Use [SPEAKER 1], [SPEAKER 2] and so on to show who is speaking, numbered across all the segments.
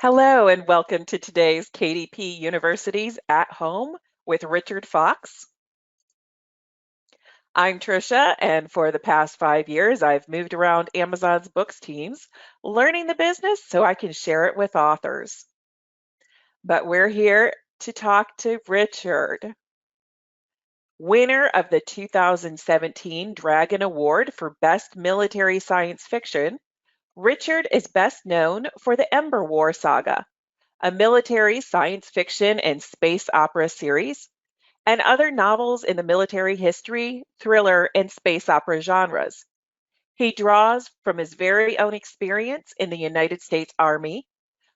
[SPEAKER 1] Hello and welcome to today's KDP University's At Home with Richard Fox. I'm Tricia, and for the past 5 years, I've moved around Amazon's books teams, learning the business so I can share it with authors. But we're here to talk to Richard, winner of the 2017 Dragon Award for Best Military Science Fiction. Richard is best known for the Ember War saga, a military science fiction and space opera series, and other novels in the military history, thriller, and space opera genres. He draws from his very own experience in the United States Army,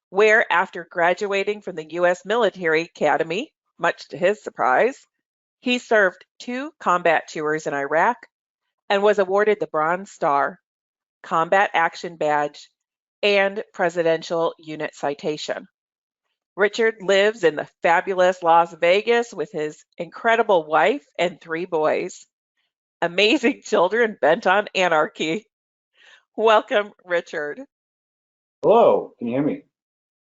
[SPEAKER 1] where after graduating from the U.S. Military Academy, much to his surprise, he served 2 combat tours in Iraq and was awarded the Bronze Star, Combat Action Badge, and Presidential Unit Citation. Richard lives in the fabulous Las Vegas with his incredible wife and 3 boys, amazing children bent on anarchy. Welcome, Richard.
[SPEAKER 2] Hello, can you hear me?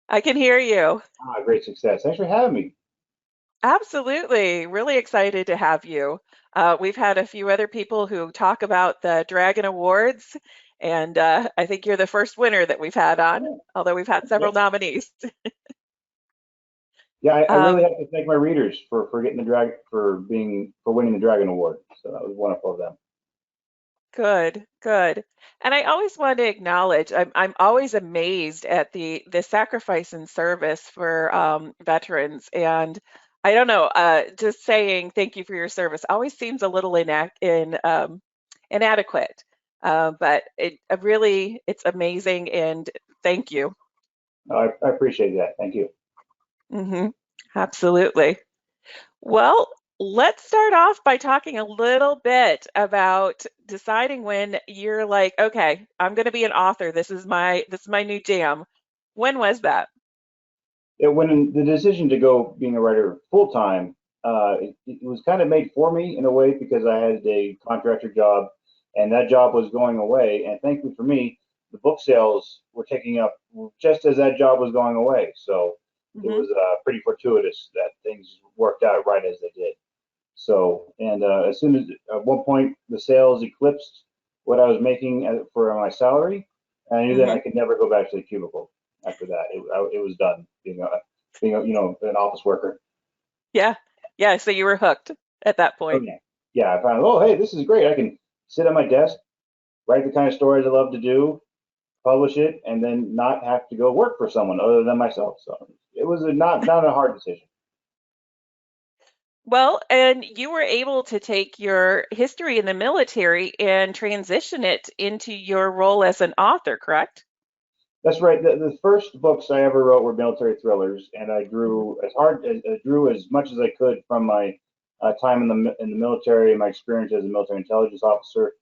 [SPEAKER 1] I can hear you.
[SPEAKER 2] Great success. Thanks for having me.
[SPEAKER 1] Absolutely. Really excited to have you. We've had a few other people who talk about the Dragon Awards, and I think you're the first winner that we've had on, although we've had several nominees.
[SPEAKER 2] Yeah, I really have to thank my readers for getting for winning the Dragon Award. So that was wonderful of them.
[SPEAKER 1] Good. And I always want to acknowledge, I'm always amazed at the sacrifice and service for veterans. And I don't know, just saying thank you for your service always seems a little inadequate. But it's amazing, and thank you.
[SPEAKER 2] I appreciate that. Thank you.
[SPEAKER 1] Absolutely. Well, let's start off by talking a little bit about deciding when you're like, okay, I'm going to be an author. This is my new jam. When was that?
[SPEAKER 2] When the decision to go being a writer full time, it was kind of made for me in a way because I had a contractor job, and that job was going away. And thankfully for me, the book sales were taking up just as that job was going away. So it was pretty fortuitous that things worked out right as they did. So, and as soon as at one point the sales eclipsed what I was making for my salary, and I knew that I could never go back to the cubicle after that. It was done being an office worker.
[SPEAKER 1] Yeah. So you were hooked at that point.
[SPEAKER 2] Yeah. I found, oh, hey, this is great. I can sit at my desk, write the kind of stories I love to do, publish it, and then not have to go work for someone other than myself. So it was not a hard decision.
[SPEAKER 1] Well, and you were able to take your history in the military and transition it into your role as an author, correct?
[SPEAKER 2] That's right. The first books I ever wrote were military thrillers, and I drew as much as I could from my time in the military and my experience as a military intelligence officer.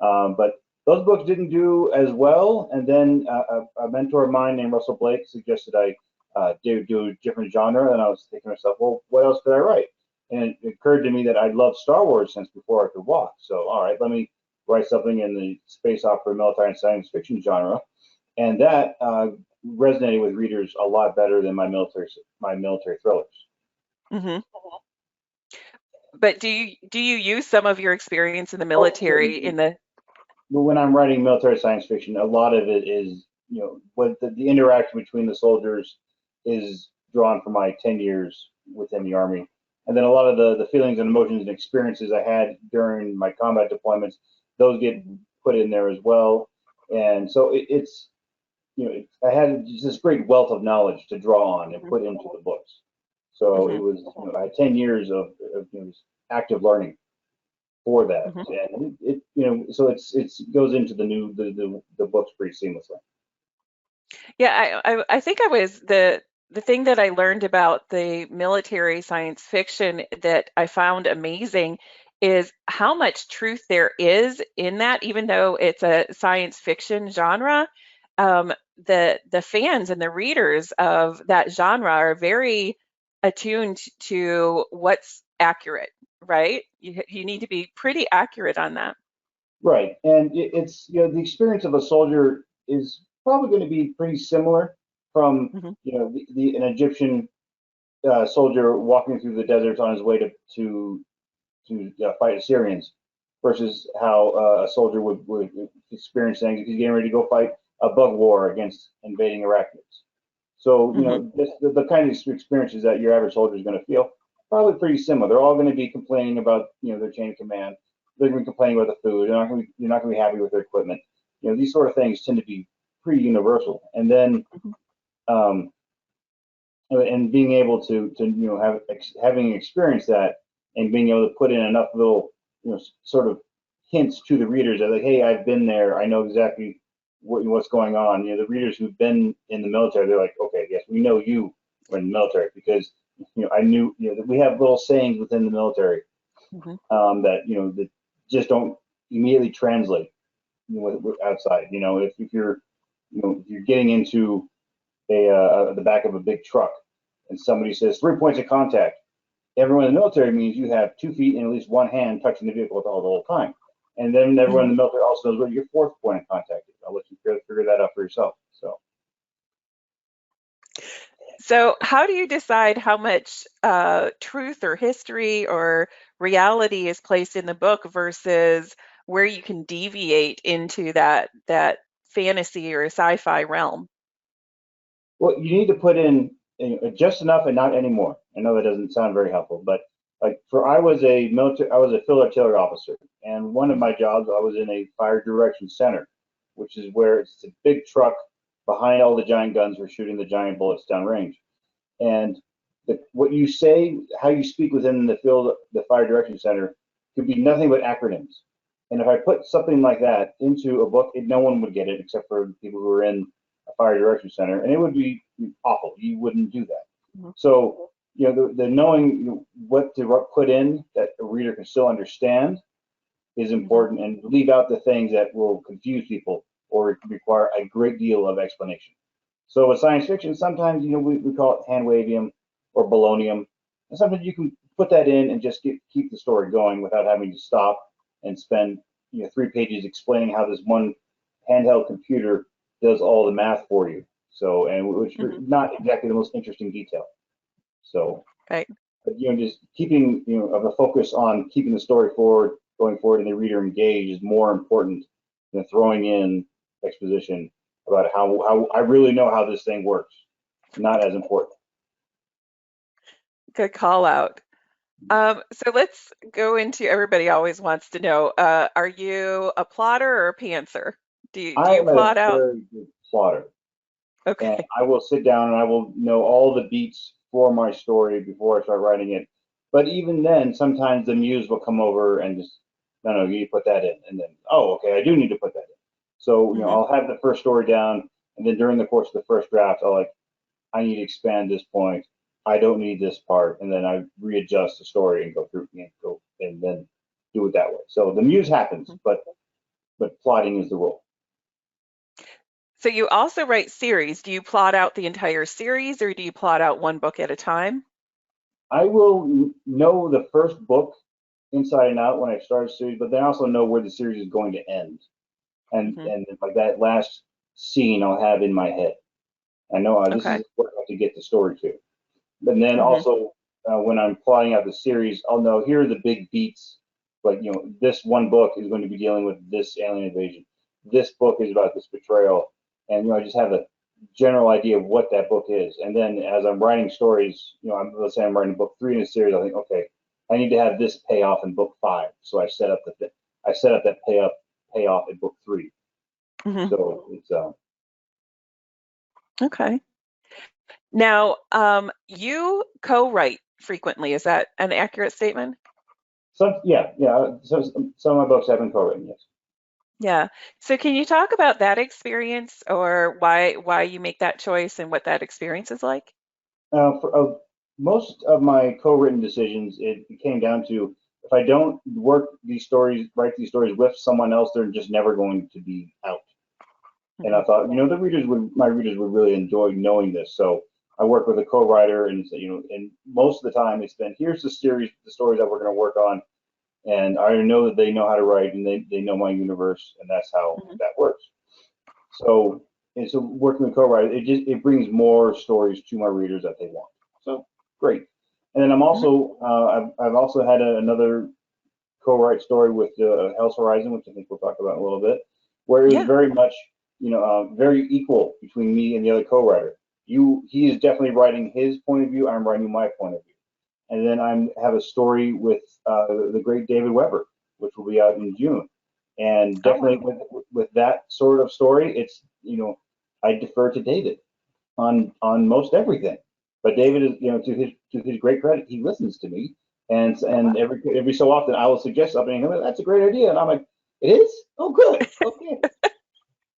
[SPEAKER 2] But those books didn't do as well, and then a mentor of mine named Russell Blake suggested I do a different genre, and I was thinking to myself, well, what else could I write? And it occurred to me that I'd loved Star Wars since before I could walk. So, all right, let me write something in the space opera, military, and science fiction genre, and that resonated with readers a lot better than my military thrillers.
[SPEAKER 1] Mm-hmm. But do you use some of your experience in the military in the?
[SPEAKER 2] When I'm writing military science fiction, a lot of it is, what the interaction between the soldiers is drawn from my 10 years within the Army. And then a lot of the feelings and emotions and experiences I had during my combat deployments, those get put in there as well. And so it's, I had this great wealth of knowledge to draw on and put into the books. So it was, I had 10 years of active learning for that. And so it goes into the books pretty seamlessly.
[SPEAKER 1] Yeah, I think I was the thing that I learned about the military science fiction that I found amazing is how much truth there is in that, even though it's a science fiction genre. The fans and the readers of that genre are very attuned to what's accurate, right? You need to be pretty accurate on that.
[SPEAKER 2] Right, and it's the experience of a soldier is probably going to be pretty similar from
[SPEAKER 1] Hmm.
[SPEAKER 2] an Egyptian soldier walking through the deserts on his way to fight Assyrians versus how a soldier would experience things if he's getting ready to go fight a bug war against invading Iraqis. So,
[SPEAKER 1] Hmm.
[SPEAKER 2] the kind of experiences that your average soldier is going to feel probably pretty similar. They're all going to be complaining about, their chain of command. They're going to be complaining about the food. You're not going to be happy with their equipment. These sort of things tend to be pretty universal. And then, um, and being able to having experienced that and being able to put in enough little sort of hints to the readers that, like, hey, I've been there, I know exactly what's going on. The readers who've been in the military, they're like, okay, yes, we know you were in the military, because I knew that we have little sayings within the military,
[SPEAKER 1] Hmm.
[SPEAKER 2] that just don't immediately translate outside. If you're getting into the back of a big truck, and somebody says 3 points of contact, everyone in the military means you have 2 feet and at least one hand touching the vehicle the whole time. And then everyone in the military also knows what your 4th point of contact is. I'll let you figure that out for yourself.
[SPEAKER 1] So, how do you decide how much truth or history or reality is placed in the book versus where you can deviate into that fantasy or sci-fi realm?
[SPEAKER 2] Well, you need to put in just enough and not anymore. I know that doesn't sound very helpful, but I was a field artillery officer, and one of my jobs, I was in a fire direction center, which is where it's a big truck behind all the giant guns for shooting the giant bullets downrange. And what you say, how you speak within the fire direction center, could be nothing but acronyms. And if I put something like that into a book, no one would get it except for people who are in a fire direction center, and it would be awful. You wouldn't do that.
[SPEAKER 1] Mhm.
[SPEAKER 2] So, the knowing what to put in that a reader can still understand is
[SPEAKER 1] Mhm.
[SPEAKER 2] important, and leave out the things that will confuse people or require a great deal of explanation. So with science fiction, sometimes we call it hand wavium or balonium, and sometimes you can put that in and just keep the story going without having to stop and spend 3 pages explaining how this one handheld computer does all the math for you. So, and which are
[SPEAKER 1] Mhm.
[SPEAKER 2] not exactly the most interesting detail. So,
[SPEAKER 1] Right.
[SPEAKER 2] but, just keeping of a focus on keeping the story going forward, and the reader engaged is more important than throwing in exposition about how I really know how this thing works. Not as important.
[SPEAKER 1] Good call out. So let's go into everybody always wants to know, are you a plotter or a pantser? Do
[SPEAKER 2] I
[SPEAKER 1] you
[SPEAKER 2] am a
[SPEAKER 1] plot out?
[SPEAKER 2] very good plotter, and
[SPEAKER 1] Okay.
[SPEAKER 2] I will sit down and I will know all the beats for my story before I start writing it. But even then, sometimes the muse will come over and just, no, you need to put that in, and then, oh, okay, I do need to put that in. So
[SPEAKER 1] Hmm.
[SPEAKER 2] I'll have the first story down, and then during the course of the first draft, I need to expand this point. I don't need this part, and then I readjust the story and go through and go and then do it that way. So the muse happens, but plotting is the rule.
[SPEAKER 1] So you also write series. Do you plot out the entire series or do you plot out one book at a time?
[SPEAKER 2] I will know the first book inside and out when I start a series, but then I also know where the series is going to end,
[SPEAKER 1] Hmm.
[SPEAKER 2] and like that last scene I'll have in my head. I know this
[SPEAKER 1] Okay.
[SPEAKER 2] is where I have to get the story to. And then
[SPEAKER 1] Hmm.
[SPEAKER 2] also, when I'm plotting out the series, I'll know here are the big beats. Like, this one book is going to be dealing with this alien invasion. This book is about this betrayal. And, I just have a general idea of what that book is. And then as I'm writing stories, let's say I'm writing book 3 in a series, I think, okay, I need to have this payoff in book 5. So I set up that payoff in book 3.
[SPEAKER 1] Hmm.
[SPEAKER 2] So it's,
[SPEAKER 1] Okay. Now, you co-write frequently. Is that an accurate statement?
[SPEAKER 2] yeah. So some of my books have been co-written, yes.
[SPEAKER 1] Yeah. So can you talk about that experience or why you make that choice and what that experience is like?
[SPEAKER 2] For most of my co-written decisions, it came down to, if I don't write these stories with someone else, they're just never going to be out. And
[SPEAKER 1] Hmm.
[SPEAKER 2] I thought, my readers would really enjoy knowing this. So I work with a co-writer, and and most of the time it's been, here's the stories that we're going to work on, and I know that they know how to write, and they know my universe, and that's how
[SPEAKER 1] Hmm.
[SPEAKER 2] that works. So and so working with co-writers, it brings more stories to my readers that they want. So great. And then
[SPEAKER 1] Mhm.
[SPEAKER 2] I've also had another co-write story with Hell's Horizon, which I think we'll talk about in a little bit, where it was
[SPEAKER 1] Yeah.
[SPEAKER 2] very much, very equal between me and the other co-writer. He is definitely writing his point of view. I'm writing my point of view. And then I have a story with the great David Weber, which will be out in June. And
[SPEAKER 1] Oh,
[SPEAKER 2] definitely
[SPEAKER 1] wow.
[SPEAKER 2] with that sort of story, it's I defer to David on most everything. But David is, to his great credit, he listens to me, and
[SPEAKER 1] Oh, wow.
[SPEAKER 2] every so often I will suggest something, and he'll go, that's a great idea, and I'm like, it is? Oh, good, okay.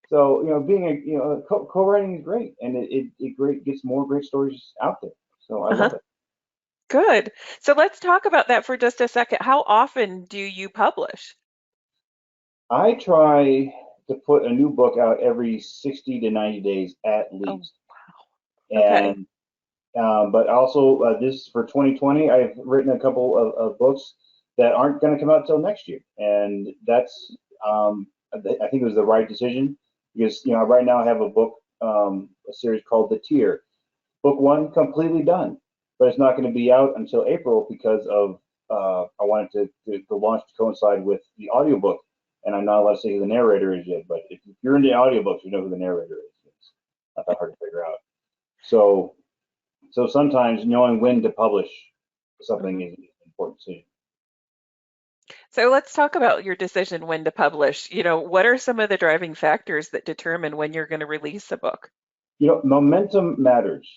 [SPEAKER 2] So being a co-writing is great, and it great gets more great stories out there. So I
[SPEAKER 1] Uh-huh.
[SPEAKER 2] love it.
[SPEAKER 1] Good. So let's talk about that for just a second. How often do you publish?
[SPEAKER 2] I try to put a new book out every 60 to 90 days at
[SPEAKER 1] Oh,
[SPEAKER 2] least,
[SPEAKER 1] okay.
[SPEAKER 2] and but also this for 2020, I've written a couple of books that aren't going to come out till next year, and that's I think it was the right decision because right now I have a book, a series called The Tier. Book one completely done, but it's not going to be out until April because of I wanted to launch to coincide with the audiobook, and I'm not allowed to say who the narrator is yet. But if you're into audiobooks, you know who the narrator is. It's not that hard to figure out. So sometimes knowing when to publish something
[SPEAKER 1] Mhm.
[SPEAKER 2] is an important decision.
[SPEAKER 1] So let's talk about your decision when to publish. What are some of the driving factors that determine when you're going to release a book?
[SPEAKER 2] Momentum matters.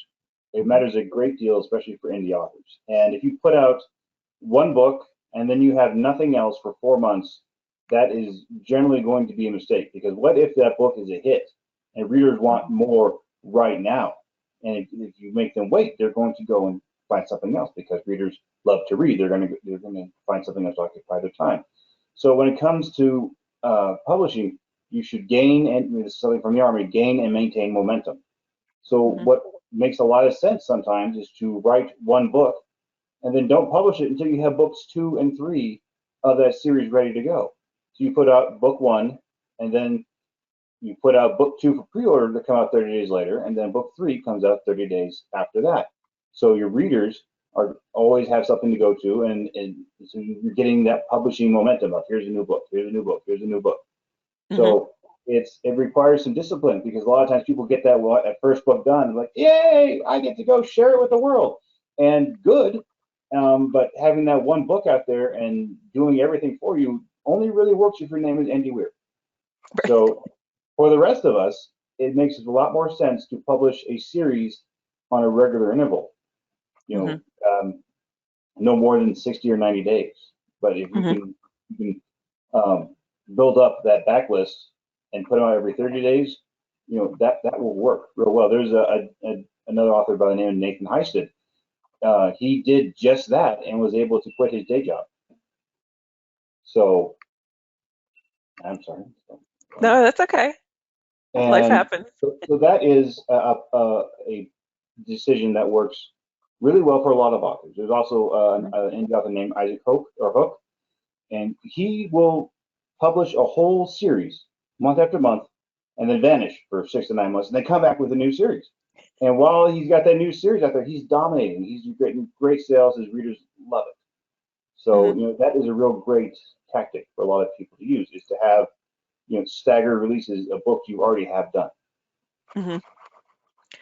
[SPEAKER 2] It
[SPEAKER 1] Mhm.
[SPEAKER 2] matters a great deal, especially for indie authors. And if you put out one book and then you have nothing else for 4 months, that is generally going to be a mistake because what if that book is a hit and readers want
[SPEAKER 1] Mhm.
[SPEAKER 2] more right now? And if you make them wait, they're going to go and find something else because readers love to read. They're going to find something else to occupy their time. So when it comes to publishing, you should gain, and this is something from the Army, gain and maintain momentum. So
[SPEAKER 1] Mhm.
[SPEAKER 2] what makes a lot of sense sometimes is to write one book and then don't publish it until you have books two and three of that series ready to go. So you put out book one, and then you put out book two for pre-order to come out 30 days later, and then book three comes out 30 days after that. So your readers are always have something to go to, and so you're getting that publishing momentum of here's a new book, here's a new book, here's a new book.
[SPEAKER 1] Mhm.
[SPEAKER 2] So it requires some discipline because a lot of times people get that first book done, like yay, I get to go share it with the world, and good. But having that one book out there and doing everything for you only really works if your name is Andy Weir.
[SPEAKER 1] Right.
[SPEAKER 2] So for the rest of us, it makes a lot more sense to publish a series on a regular interval. You
[SPEAKER 1] Mhm.
[SPEAKER 2] know, no more than 60 or 90 days. But if
[SPEAKER 1] Mhm.
[SPEAKER 2] you can build up that backlist and put them out every 30 days, that will work real well. There's another author by the name of Nathan Heisted. He did just that and was able to quit his day job. So I'm sorry.
[SPEAKER 1] No, that's okay. Life
[SPEAKER 2] And
[SPEAKER 1] happens.
[SPEAKER 2] so that is a decision that works really well for a lot of authors. There's also
[SPEAKER 1] Mhm.
[SPEAKER 2] an indie author named Isaac Hook, and he will publish a whole series month after month and then vanish for 6 to 9 months and then come back with a new series. And while he's got that new series out there, he's dominating. He's getting great sales. His readers love it. So,
[SPEAKER 1] Mhm.
[SPEAKER 2] that is a real great tactic for a lot of people to use is to have, staggered releases of books you already have done.
[SPEAKER 1] Mhm.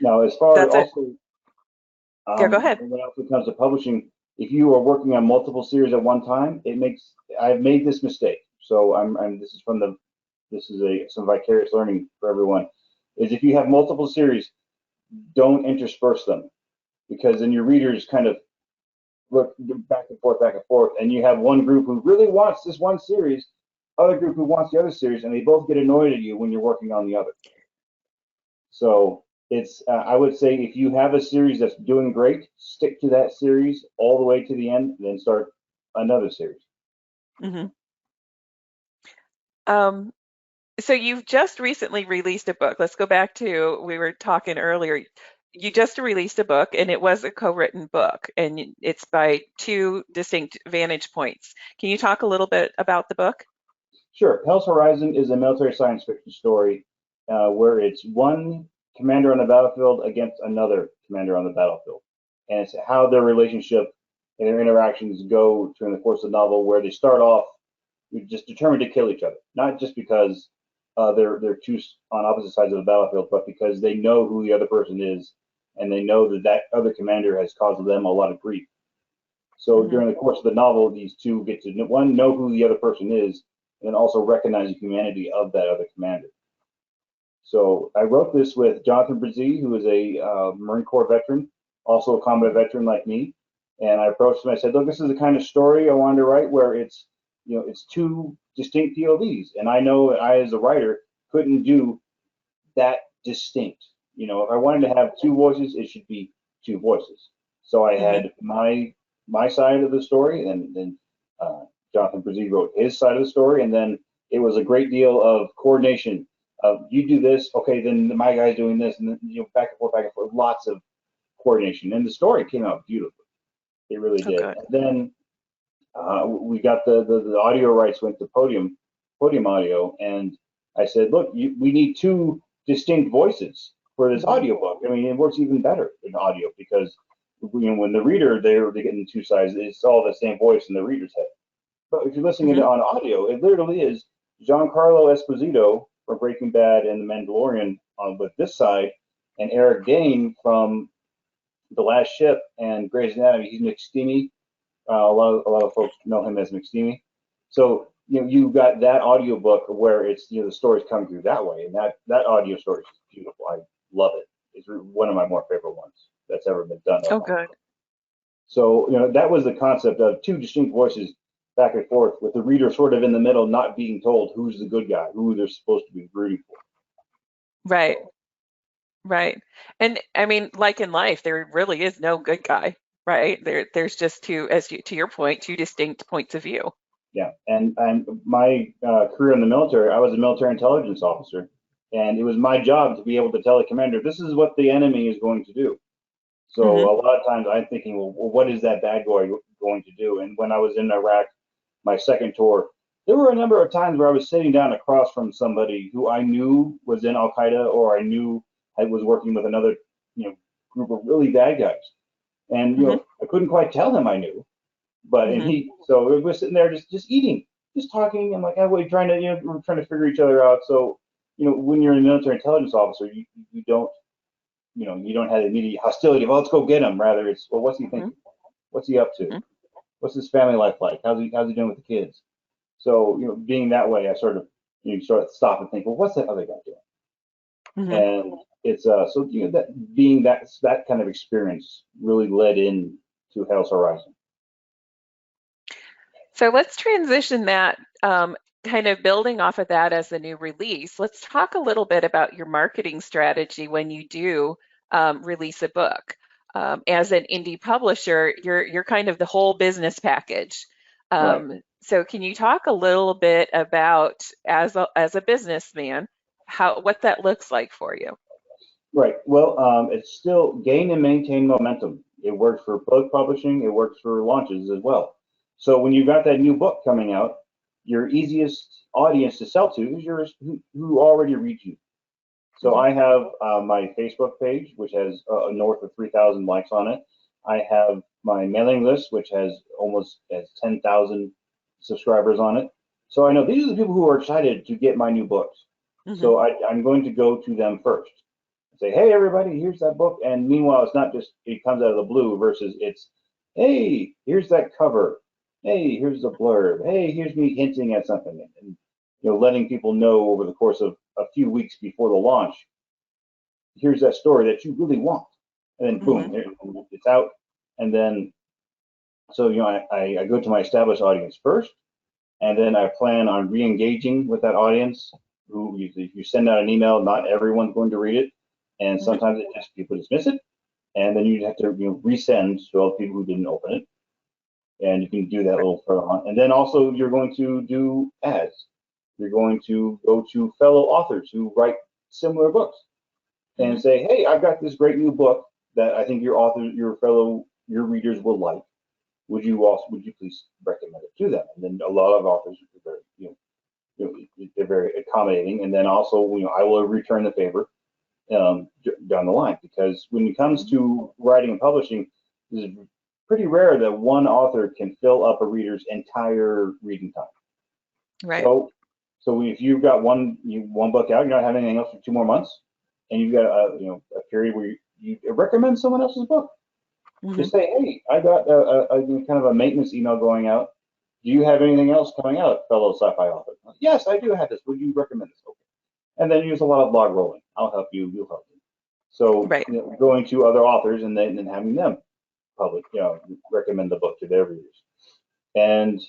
[SPEAKER 2] Now, as far as
[SPEAKER 1] That's it.
[SPEAKER 2] also
[SPEAKER 1] Yeah, go ahead.
[SPEAKER 2] when it comes to publishing, if you are working on multiple series at one time, I've made this mistake. So this is some vicarious learning for everyone. Is if you have multiple series, don't intersperse them because then your readers kind of look back and forth, and you have one group who really wants this one series, other group who wants the other series, and they both get annoyed at you when you're working on the other. So I would say if you have a series that's doing great, stick to that series all the way to the end, then start another series.
[SPEAKER 1] Mhm. Um, so you've just recently released a book. Let's go back to we were talking earlier. You just released a book, and it was a co-written book, and it's by two distinct vantage points. Can you talk a little bit about the book?
[SPEAKER 2] Sure, Hell's Horizon is a military science fiction story where it's one commander on the battlefield against another commander on the battlefield, and it's how their relationship and their interactions go during the course of the novel, where they start off just determined to kill each other, not just because they're two on opposite sides of the battlefield, but because they know who the other person is, and they know that that other commander has caused them a lot of grief. So during the course of the novel, these two get to one, know who the other person is, and then also recognize the humanity of that other commander. So I wrote this with Jonathan Brzee, who is a Marine Corps veteran, also a combat veteran like me. And I approached him. I said, "Look, this is the kind of story I wanted to write where it's, it's two distinct POVs, and I know that I, as a writer, couldn't do that distinct. If I wanted to have two voices, it should be two voices. So I had my side of the story, and then Jonathan Brzee wrote his side of the story, and then it was a great deal of coordination. You do this, okay, then my guy's doing this, and then back and forth, lots of coordination, and the story came out beautifully. It really did.
[SPEAKER 1] Okay.
[SPEAKER 2] And then we got the audio rights went to Podium Audio, and I said, look, we need two distinct voices for this audiobook. I mean, it works even better in audio because when the reader they're getting two sides, it's all the same voice in the reader's head. But if you're listening to it on audio, it literally is Giancarlo Esposito from Breaking Bad and The Mandalorian with this side, and Eric Dane from The Last Ship and Grey's Anatomy. He's McSteamy. A lot of folks know him as McSteamy. So you've got that audiobook where it's the stories come through that way, and that audio story is beautiful. I love it. It's one of my more favorite ones that's ever been done.
[SPEAKER 1] Oh, good.
[SPEAKER 2] So that was the concept of two distinct voices back and forth, with the reader sort of in the middle, not being told who's the good guy, who they're supposed to be rooting for.
[SPEAKER 1] Right. Right. And I mean, like in life, there really is no good guy, right? There's just two, to your point, two distinct points of view.
[SPEAKER 2] Yeah, and my career in the military, I was a military intelligence officer, and it was my job to be able to tell the commander, this is what the enemy is going to do. So a lot of times I'm thinking, well, what is that bad guy going to do? And when I was in Iraq, my second tour, there were a number of times where I was sitting down across from somebody who I knew was in Al Qaeda, or I knew I was working with another, group of really bad guys, and I couldn't quite tell him I knew, but and so we were sitting there just eating, just talking, and like, we're trying to, we're trying to figure each other out. So when you're a military intelligence officer, you don't, you don't have immediate hostility of, oh, let's go get him. Rather, it's, well, what's he thinking? What's he up to? What's his family life like? How's he doing with the kids? So being that way, I sort of sort of stop and think, well, what's that other guy doing? And it's so that being that kind of experience really led in to Hell's Horizon.
[SPEAKER 1] So let's transition that, kind of building off of that as a new release. Let's talk a little bit about your marketing strategy when you do release a book. As an indie publisher, you're kind of the whole business package.
[SPEAKER 2] Right.
[SPEAKER 1] So can you talk a little bit about, as a businessman, what that looks like for you?
[SPEAKER 2] Right. Well, it's still gain and maintain momentum. It works for book publishing. It works for launches as well. So when you've got that new book coming out, your easiest audience to sell to is yours who already reads you. So I have my Facebook page, which has north of 3,000 likes on it. I have my mailing list, which has almost 10,000 subscribers on it. So I know these are the people who are excited to get my new books. So I'm going to go to them first. Say, hey, everybody, here's that book. And meanwhile, it's not just it comes out of the blue versus it's, hey, here's that cover. Hey, here's the blurb. Hey, here's me hinting at something. And letting people know over the course of a few weeks before the launch, here's that story that you really want. And then boom, it's out. And then, so, I go to my established audience first, and then I plan on re-engaging with that audience who, if you send out an email, not everyone's going to read it. And sometimes people dismiss it. And then you have to resend to all the people who didn't open it. And you can do that a little further on. And then also you're going to do ads. You're going to go to fellow authors who write similar books and say, hey, I've got this great new book that I think your readers will like. Would you please recommend it to them? And then a lot of authors are very, they're very accommodating. And then also, I will return the favor down the line, because when it comes to writing and publishing, it's pretty rare that one author can fill up a reader's entire reading time.
[SPEAKER 1] Right.
[SPEAKER 2] So if you've got one book out, you're not having anything else for 2 more months, and you've got a period where you recommend someone else's book. Just say, hey, I got a kind of a maintenance email going out. Do you have anything else coming out, fellow sci-fi author? Yes, I do have this. Would you recommend this? Okay. And then use a lot of blog rolling. I'll help you. You'll help me. So
[SPEAKER 1] Right.
[SPEAKER 2] Going to other authors and then having them recommend the book to their readers. And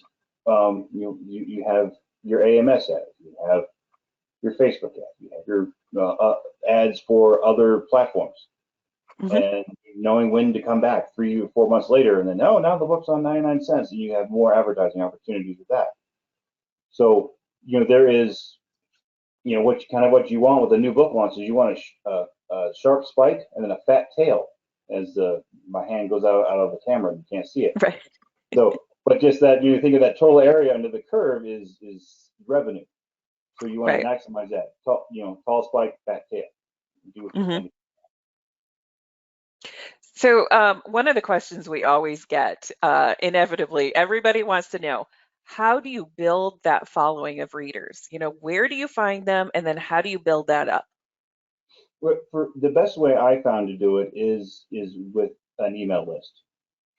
[SPEAKER 2] you have your AMS ad, you have your Facebook ad, you have your ads for other platforms, and knowing when to come back 3 or 4 months later, and then now the book's on 99 cents, and you have more advertising opportunities with that. So there is what you want with a new book launch is you want a sharp spike and then a fat tail, as my hand goes out of the camera and you can't see it.
[SPEAKER 1] Right.
[SPEAKER 2] So, but just that you think of that total area under the curve is revenue. So you want to maximize that. Tall spike, fat tail. Do what you can.
[SPEAKER 1] So one of the questions we always get, inevitably, everybody wants to know, how do you build that following of readers? Where do you find them, and then how do you build that up?
[SPEAKER 2] For the best way I found to do it is with an email list.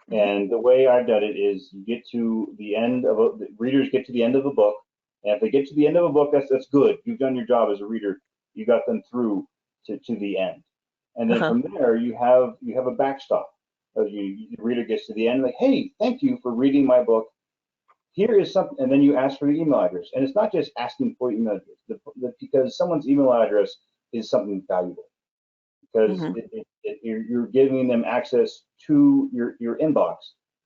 [SPEAKER 2] And the way I've done it is you get to the end of readers get to the end of a book, and if they get to the end of a book, that's good. You've done your job as a reader. You got them through to the end. And then from there, you have a backstop. The reader gets to the end, like, hey, thank you for reading my book. Here is something, and then you ask for the email address. And it's not just asking for the email address, because someone's email address is something valuable, because you're giving them access to your inbox,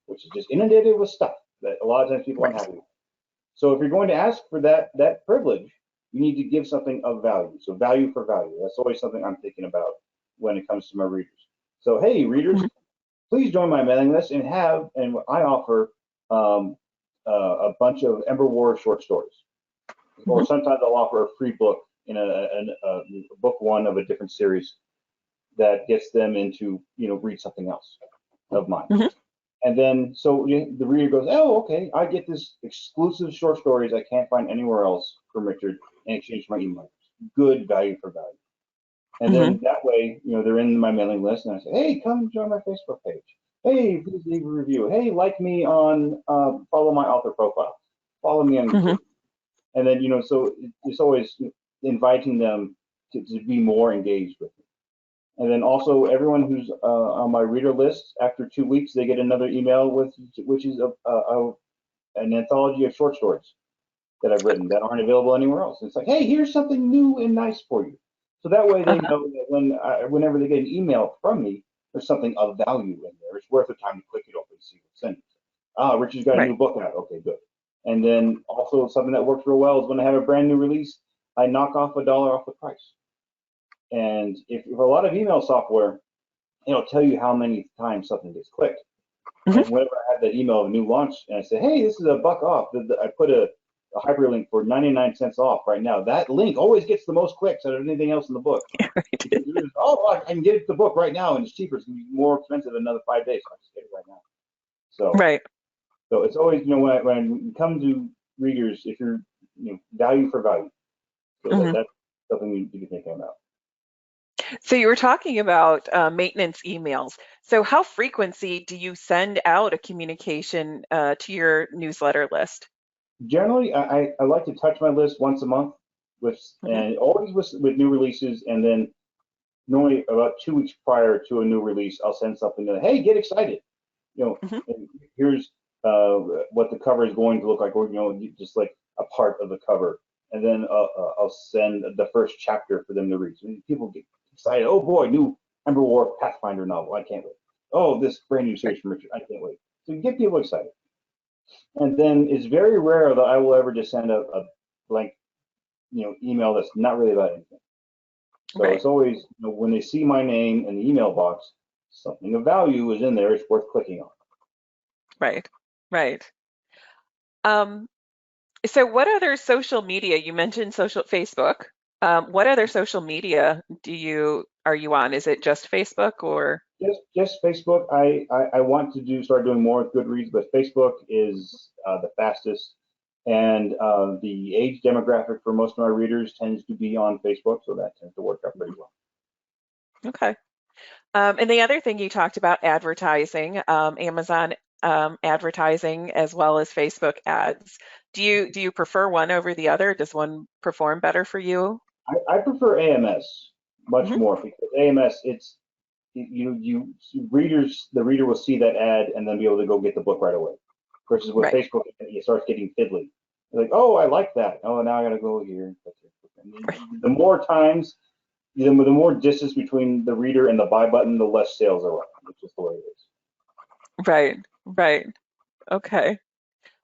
[SPEAKER 2] which is just inundated with stuff that a lot of times people aren't happy with. So if you're going to ask for that privilege, you need to give something of value. So value for value. That's always something I'm thinking about when it comes to my readers. So hey, readers, please join my mailing list and I offer a bunch of Ember War short stories, or sometimes I'll offer a free book in a book one of a different series that gets them into read something else of mine. And then so the reader goes, oh, okay, I get this exclusive short stories I can't find anywhere else from Richard in exchange for my email. Good value for value. And then that way, they're in my mailing list, and I say, hey, come join my Facebook page. Hey, please leave a review. Hey, like me on, follow my author profile. Follow me on YouTube. And then, so it's always inviting them to be more engaged with me. And then also everyone who's on my reader list, after 2 weeks, they get another email which is an anthology of short stories that I've written that aren't available anywhere else. And it's like, hey, here's something new and nice for you. So that way they know that whenever they get an email from me, there's something of value in there. It's worth the time to click it open and see what's sent. Richard's got a new book out. Okay, good. And then also something that works real well is when I have a brand new release, I knock off $1 off the price. And if a lot of email software, it'll tell you how many times something gets clicked. And whenever I have that email of a new launch and I say, hey, this is $1 off, I put a hyperlink for 99 cents off right now. That link always gets the most clicks out of anything else in the book. Oh, I can get the book right now and it's cheaper. It's going to be more expensive in another 5 days. So I just get it right now. So it's always, when you come to readers, if you're, value for value. So that's something you can think about.
[SPEAKER 1] So you were talking about maintenance emails. So how frequency do you send out a communication to your newsletter list?
[SPEAKER 2] Generally, I like to touch my list once a month, and always with new releases, and then normally about 2 weeks prior to a new release, I'll send something that, hey, get excited. And here's what the cover is going to look like, or just like a part of the cover, and then I'll send the first chapter for them to read. So people get excited. Oh boy, new Ember War Pathfinder novel. I can't wait. Oh, this brand new series from Richard. I can't wait. So you get people excited. And then it's very rare that I will ever just send a blank, email that's not really about anything. So it's always, when they see my name in the email box, something of value is in there. It's worth clicking on.
[SPEAKER 1] Right. So what other social media, you mentioned social Facebook. What other social media are you on? Is it just Facebook or?
[SPEAKER 2] Just Facebook. I want to start doing more with Goodreads, but Facebook is the fastest, and the age demographic for most of my readers tends to be on Facebook, so that tends to work out pretty well.
[SPEAKER 1] Okay. And the other thing you talked about advertising, Amazon advertising as well as Facebook ads. Do you prefer one over the other? Does one perform better for you?
[SPEAKER 2] I prefer AMS much
[SPEAKER 1] Hmm.
[SPEAKER 2] more because AMS the reader will see that ad and then be able to go get the book right away. Versus with
[SPEAKER 1] Right.
[SPEAKER 2] Facebook, it starts getting fiddly. Like, oh, I like that. Oh, now I gotta go here. The more times, the more distance between the reader and the buy button, the less sales are. It's just the way it is.
[SPEAKER 1] Right. Right. Okay.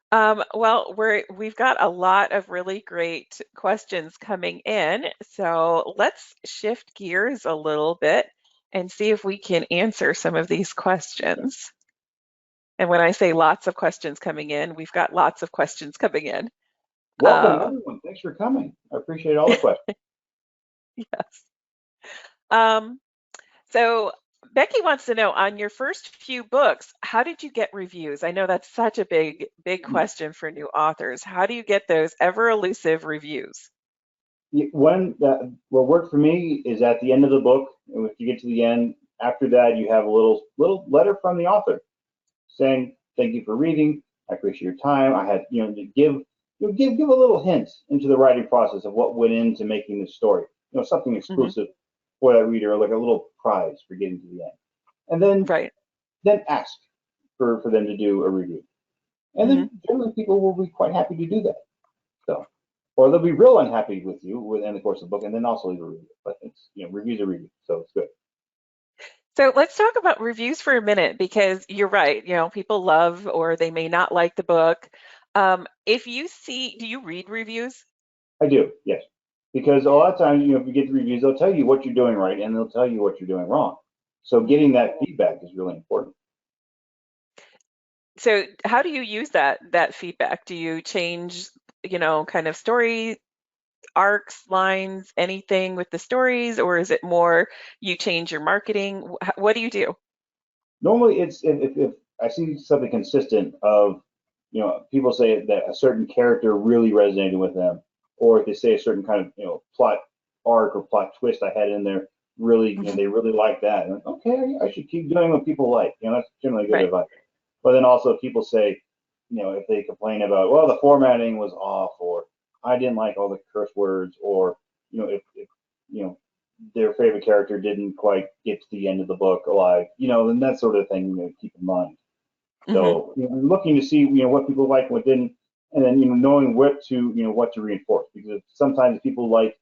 [SPEAKER 1] Well, we've got a lot of really great questions coming in, so let's shift gears a little bit and see if we can answer some of these questions. And when I say lots of questions coming in, we've got lots of questions coming in.
[SPEAKER 2] Welcome,
[SPEAKER 1] Uh,
[SPEAKER 2] everyone. Thanks for coming. I appreciate all the questions.
[SPEAKER 1] yes. Um, so Becky wants to know, on your first few books, how did you get reviews? I know that's such a big question for new authors. How do you get those ever elusive reviews?
[SPEAKER 2] What worked for me is at the end of the book, and if you get to the end, after that, you have a little letter from the author saying, "Thank you for reading. I appreciate your time. I had, to give a little hint into the writing process of what went into making this story. Something
[SPEAKER 1] Hmm.
[SPEAKER 2] exclusive for that reader, like a little prize for getting to the end, and
[SPEAKER 1] Right.
[SPEAKER 2] then ask for them to do a review, and
[SPEAKER 1] Hmm.
[SPEAKER 2] then generally people will be quite happy to do that. So, or they'll be real unhappy with you within the course of the book, and then also leave a review. But it's reviews are reviews, so it's good.
[SPEAKER 1] So let's talk about reviews for a minute because you're right. People love or they may not like the book. If you see, do you read reviews?
[SPEAKER 2] I do, yes. Because a lot of times, if you get the reviews, they'll tell you what you're doing right and they'll tell you what you're doing wrong. So getting that feedback is really important.
[SPEAKER 1] So how do you use that feedback? Do you change, kind of story arcs, lines, anything with the stories, or is it more you change your marketing? What do you do?
[SPEAKER 2] Normally, it's if I see something consistent of, people say that a certain character really resonated with them, or if they say a certain kind of, plot arc or plot twist I had in there, really,
[SPEAKER 1] Mhm.
[SPEAKER 2] they really like that. And okay, I should keep doing what people like. That's generally good
[SPEAKER 1] Right.
[SPEAKER 2] advice. But then also people say, if they complain about, well, the formatting was off, or I didn't like all the curse words, or if you know their favorite character didn't quite get to the end of the book alive, and that sort of thing, keep in mind.
[SPEAKER 1] Hmm.
[SPEAKER 2] So looking to see what people like, what didn't, and then knowing what to reinforce, because sometimes people like,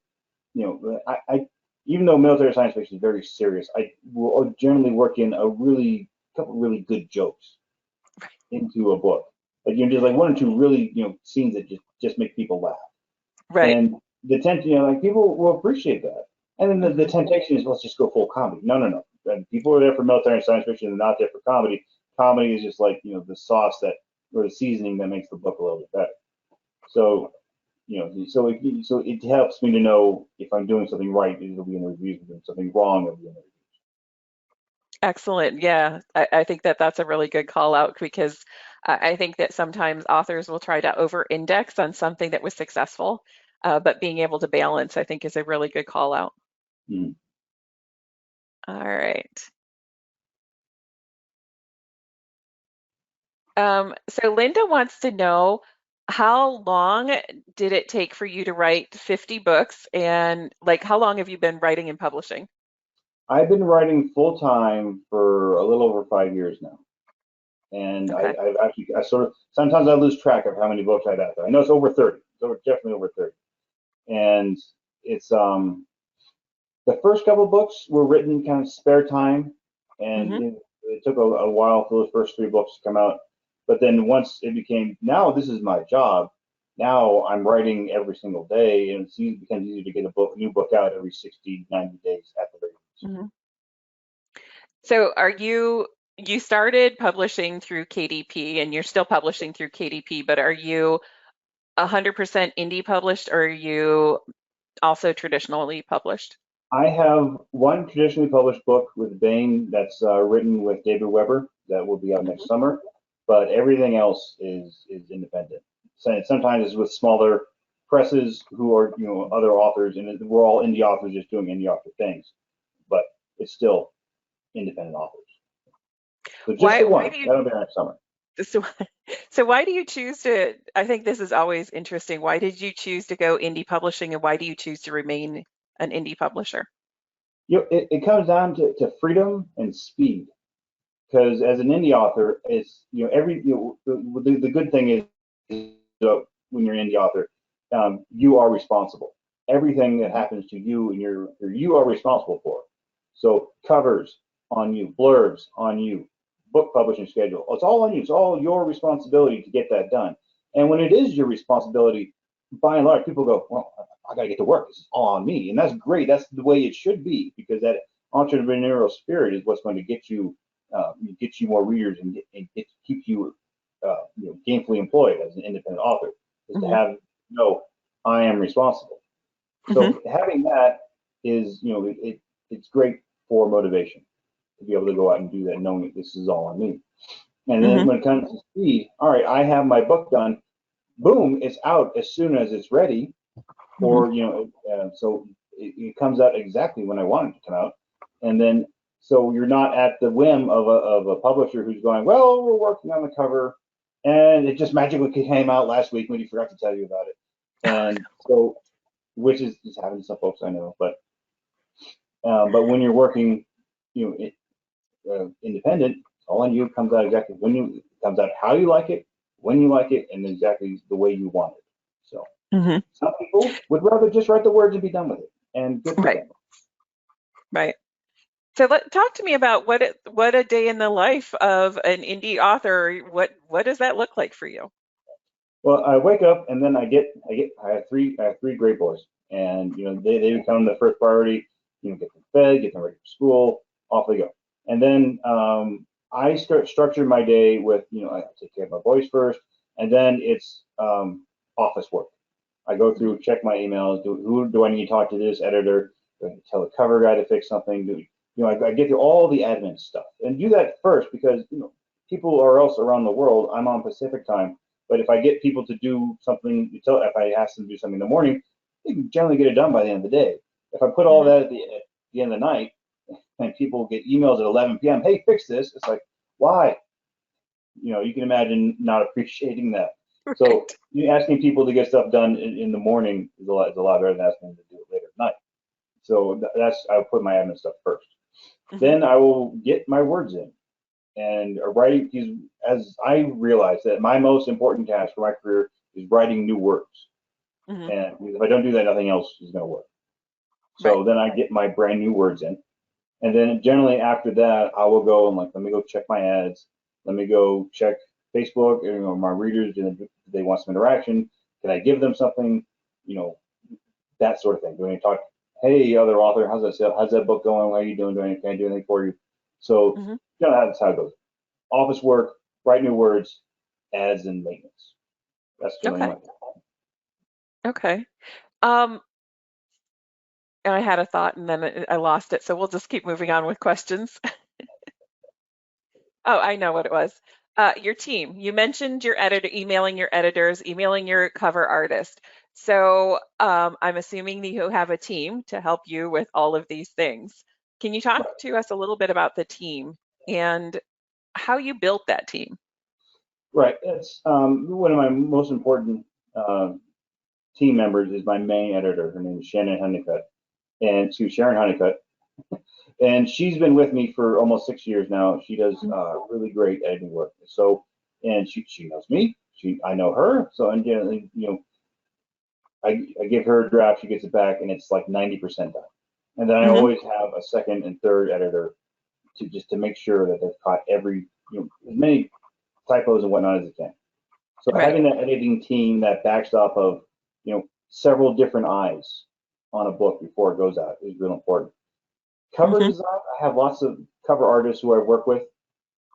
[SPEAKER 2] I even though military science fiction is very serious, I will generally work in a really couple really good jokes into a book. Like just like one or two really scenes that just make people laugh.
[SPEAKER 1] Right.
[SPEAKER 2] And the tension, like people will appreciate that. And then the
[SPEAKER 1] Hmm.
[SPEAKER 2] temptation is let's just go full comedy. No, no, no. And people are there for military and science fiction and not there for comedy. Comedy is just like the sauce that or the seasoning that makes the book a little bit better. So so it helps me to know if I'm doing something right, it'll be in the reviews. If I'm doing something wrong, it'll be in the reviews.
[SPEAKER 1] Excellent. Yeah, I think that's a really good call out because I think that sometimes authors will try to over-index on something that was successful, but being able to balance, I think, is a really good call out.
[SPEAKER 2] Mm.
[SPEAKER 1] All right. So Linda wants to know how long did it take for you to write 50 books and like how long have you been writing and publishing?
[SPEAKER 2] I've been writing full time for a little over 5 years now. And
[SPEAKER 1] Okay.
[SPEAKER 2] I've actually, I sort of, sometimes I lose track of how many books I've had there. I know it's over 30. It's definitely over 30. And it's, the first couple of books were written kind of spare time. And
[SPEAKER 1] Hmm.
[SPEAKER 2] it took a while for those first three books to come out. But then once it became, now this is my job. Now I'm writing every single day, and it becomes easier to get a new book out every 60, 90 days at the very least.
[SPEAKER 1] Hmm. So you started publishing through KDP and you're still publishing through KDP, but are you 100% indie published, or are you also traditionally published?
[SPEAKER 2] I have one traditionally published book with Bain that's written with David Weber that will be out next
[SPEAKER 1] Mhm.
[SPEAKER 2] summer, but everything else is independent. So sometimes it's with smaller presses who are other authors, and we're all indie authors just doing indie author things, but it's still independent authors. So just the
[SPEAKER 1] Why
[SPEAKER 2] one
[SPEAKER 1] do you
[SPEAKER 2] that'll be next summer.
[SPEAKER 1] so, so why do you choose to, I think this is always interesting. Why did you choose to go indie publishing, and why do you choose to remain an indie publisher?
[SPEAKER 2] It comes down to freedom and speed. Because as an indie author, it's every the good thing is when you're an indie author, you are responsible. Everything that happens to you and you are responsible for. So covers on you, blurbs on you, book publishing schedule. It's all on you. It's all your responsibility to get that done. And when it is your responsibility, by and large, people go, well, I got to get to work. This is all on me, and that's great. That's the way it should be because that entrepreneurial spirit is what's going to get you more readers and keep you, gainfully employed as an independent author. Is to
[SPEAKER 1] Hmm.
[SPEAKER 2] have I am responsible.
[SPEAKER 1] Hmm.
[SPEAKER 2] So having that is it's great for motivation to be able to go out and do that, knowing that this is all on me. And then
[SPEAKER 1] Hmm.
[SPEAKER 2] when it comes to speed, all right, I have my book done. Boom, it's out as soon as it's ready,
[SPEAKER 1] Hmm.
[SPEAKER 2] or so it comes out exactly when I want it to come out, and then so you're not at the whim of a publisher who's going, well, we're working on the cover, and it just magically came out last week when he forgot to tell you about it, and so which is just happening to some folks I know, but when you're working, it, independent, all on you comes out exactly when you comes out how you like it, when you like it, and exactly the way you want it. So.
[SPEAKER 1] Hmm.
[SPEAKER 2] Some people would rather just write the words and be done with it, and good for
[SPEAKER 1] Right,
[SPEAKER 2] them.
[SPEAKER 1] right. So talk to me about what a day in the life of an indie author. What does that look like for you?
[SPEAKER 2] Well, I wake up and then I have three great boys, and they become the first priority. Get them fed, get them ready for school, off they go. And then I start structure my day with I take care of my boys first, and then it's office work. I go through, check my emails. Who do I need to talk to? This editor? Do I need to tell the cover guy to fix something? I get through all the admin stuff and do that first because people are else around the world. I'm on Pacific time, but if I get people to do something, if I ask them to do something in the morning, they can generally get it done by the end of the day. If I put all
[SPEAKER 1] Hmm.
[SPEAKER 2] that at the end of the night, and people get emails at 11 p.m., hey, fix this. It's like, why? You can imagine not appreciating that. So
[SPEAKER 1] Right.
[SPEAKER 2] asking people to get stuff done in the morning is a lot better than asking them to do it later at night. So that's I put my admin stuff first.
[SPEAKER 1] Hmm.
[SPEAKER 2] Then I will get my words in and writing these. As I realize that my most important task for my career is writing new words,
[SPEAKER 1] Hmm.
[SPEAKER 2] and if I don't do that, nothing else is going to work.
[SPEAKER 1] Right.
[SPEAKER 2] So then I get my brand new words in, and then generally after that, I will go and let me go check my ads. Let me go check Facebook. My readers, do they want some interaction? Can I give them something? You know, that sort of thing. Do I talk? Hey, other author, how's that book going? How are you doing? Can I do anything for you? So
[SPEAKER 1] Hmm.
[SPEAKER 2] that's how it goes. Office work, write new words, ads, and maintenance. That's generally
[SPEAKER 1] Okay.
[SPEAKER 2] my.
[SPEAKER 1] Okay. And I had a thought and then I lost it, so we'll just keep moving on with questions. Oh, I know what it was. Your team. You mentioned your editor, emailing your editors, emailing your cover artist. So I'm assuming that you have a team to help you with all of these things. Can you talk to us a little bit about the team and how you built that team?
[SPEAKER 2] Right. It's one of my most important uh, team members is my main editor. Her name is Shannon Henderson, and to Sharon Honeycutt, and she's been with me for almost 6 years now. She does really great editing work. So, and she knows me. I know her. So, and I give her a draft, she gets it back, and it's like 90% done. And then I
[SPEAKER 1] Hmm.
[SPEAKER 2] always have a second and third editor to make sure that they've caught every as many typos and whatnot as they can. So
[SPEAKER 1] Right.
[SPEAKER 2] having that editing team that backs up of several different eyes on a book before it goes out is real important. Cover
[SPEAKER 1] Hmm.
[SPEAKER 2] design, I have lots of cover artists who I work with,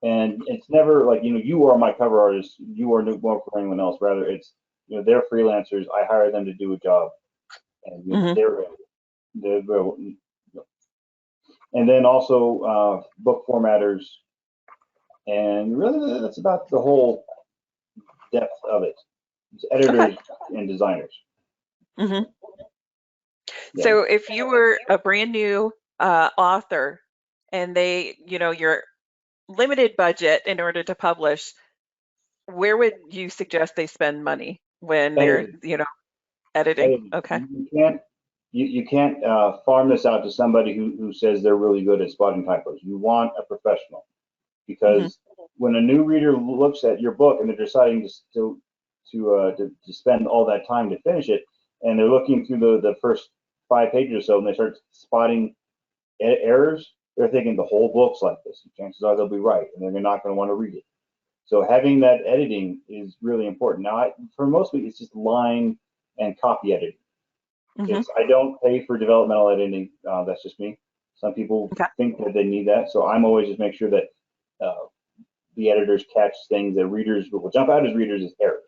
[SPEAKER 2] and it's never like you are my cover artist, you are no more for anyone else. Rather, it's they're freelancers. I hire them to do a job, and
[SPEAKER 1] Hmm.
[SPEAKER 2] they're and then also book formatters, and really that's about the whole depth of it. It's
[SPEAKER 1] Okay.
[SPEAKER 2] editors and designers.
[SPEAKER 1] Hmm.
[SPEAKER 2] Yeah.
[SPEAKER 1] So if you were a brand new author and your limited budget in order to publish, where would you suggest they spend money when they're,
[SPEAKER 2] Editing.
[SPEAKER 1] editing?
[SPEAKER 2] Editing.
[SPEAKER 1] Okay.
[SPEAKER 2] You can't farm this out to somebody who says they're really good at spotting typos. You want a professional,
[SPEAKER 1] Hmm.
[SPEAKER 2] because when a new reader looks at your book and they're deciding to spend all that time to finish it, and they're looking through the first 5 pages or so, and they start spotting errors, they're thinking the whole book's like this. And chances are they'll be right, and they're not going to want to read it. So having that editing is really important. Now, for most people, it's just line and copy editing.
[SPEAKER 1] Hmm.
[SPEAKER 2] I don't pay for developmental editing. That's just me. Some people
[SPEAKER 1] Okay.
[SPEAKER 2] think that they need that, so I'm always just make sure that uh, the editors catch things that readers will jump out as readers as errors.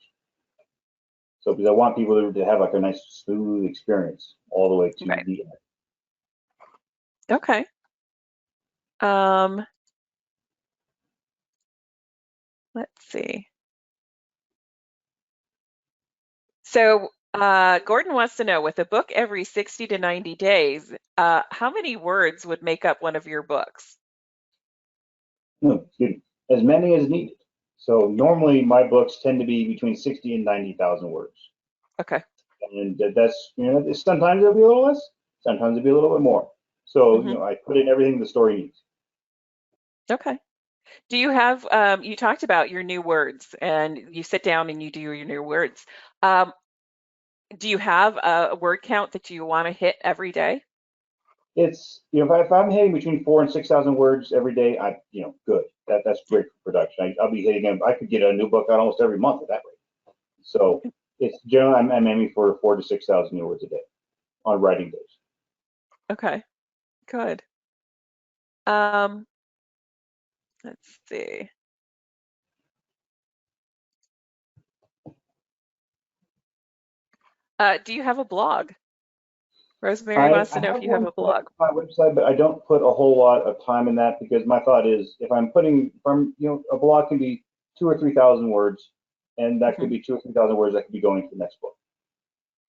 [SPEAKER 2] So because I want people to have like a nice smooth experience all the way to
[SPEAKER 1] Right.
[SPEAKER 2] the end.
[SPEAKER 1] Okay. Um, let's see. So Gordon wants to know, with a book every 60 to 90 days, how many words would make up one of your books?
[SPEAKER 2] No, excuse me, as many as needed. So normally my books tend to be between 60 and 90,000 words.
[SPEAKER 1] Okay.
[SPEAKER 2] And that's, sometimes it'll be a little less, sometimes it'll be a little bit more. So,
[SPEAKER 1] Hmm.
[SPEAKER 2] I put in everything the story needs.
[SPEAKER 1] Okay. Do you have, you talked about your new words and you sit down and you do your new words. Um, do you have a word count that you want to hit every day?
[SPEAKER 2] It's, if I'm hitting between 4 and 6,000 words every day, good. That's great for production. I'll be hitting them. I could get a new book out almost every month at that rate. So it's generally, I'm aiming for 4 to 6,000 new words a day on writing days.
[SPEAKER 1] Okay, good. Um, let's see. Do you have a blog? Rosemary
[SPEAKER 2] I,
[SPEAKER 1] wants
[SPEAKER 2] I
[SPEAKER 1] to know if
[SPEAKER 2] have
[SPEAKER 1] you have
[SPEAKER 2] one
[SPEAKER 1] a
[SPEAKER 2] set up
[SPEAKER 1] blog.
[SPEAKER 2] on my website, but I don't put a whole lot of time in that, because my thought is a blog can be 2 or 3,000 words, and that could
[SPEAKER 1] Hmm.
[SPEAKER 2] be 2 or 3,000 words that could be going to the next book.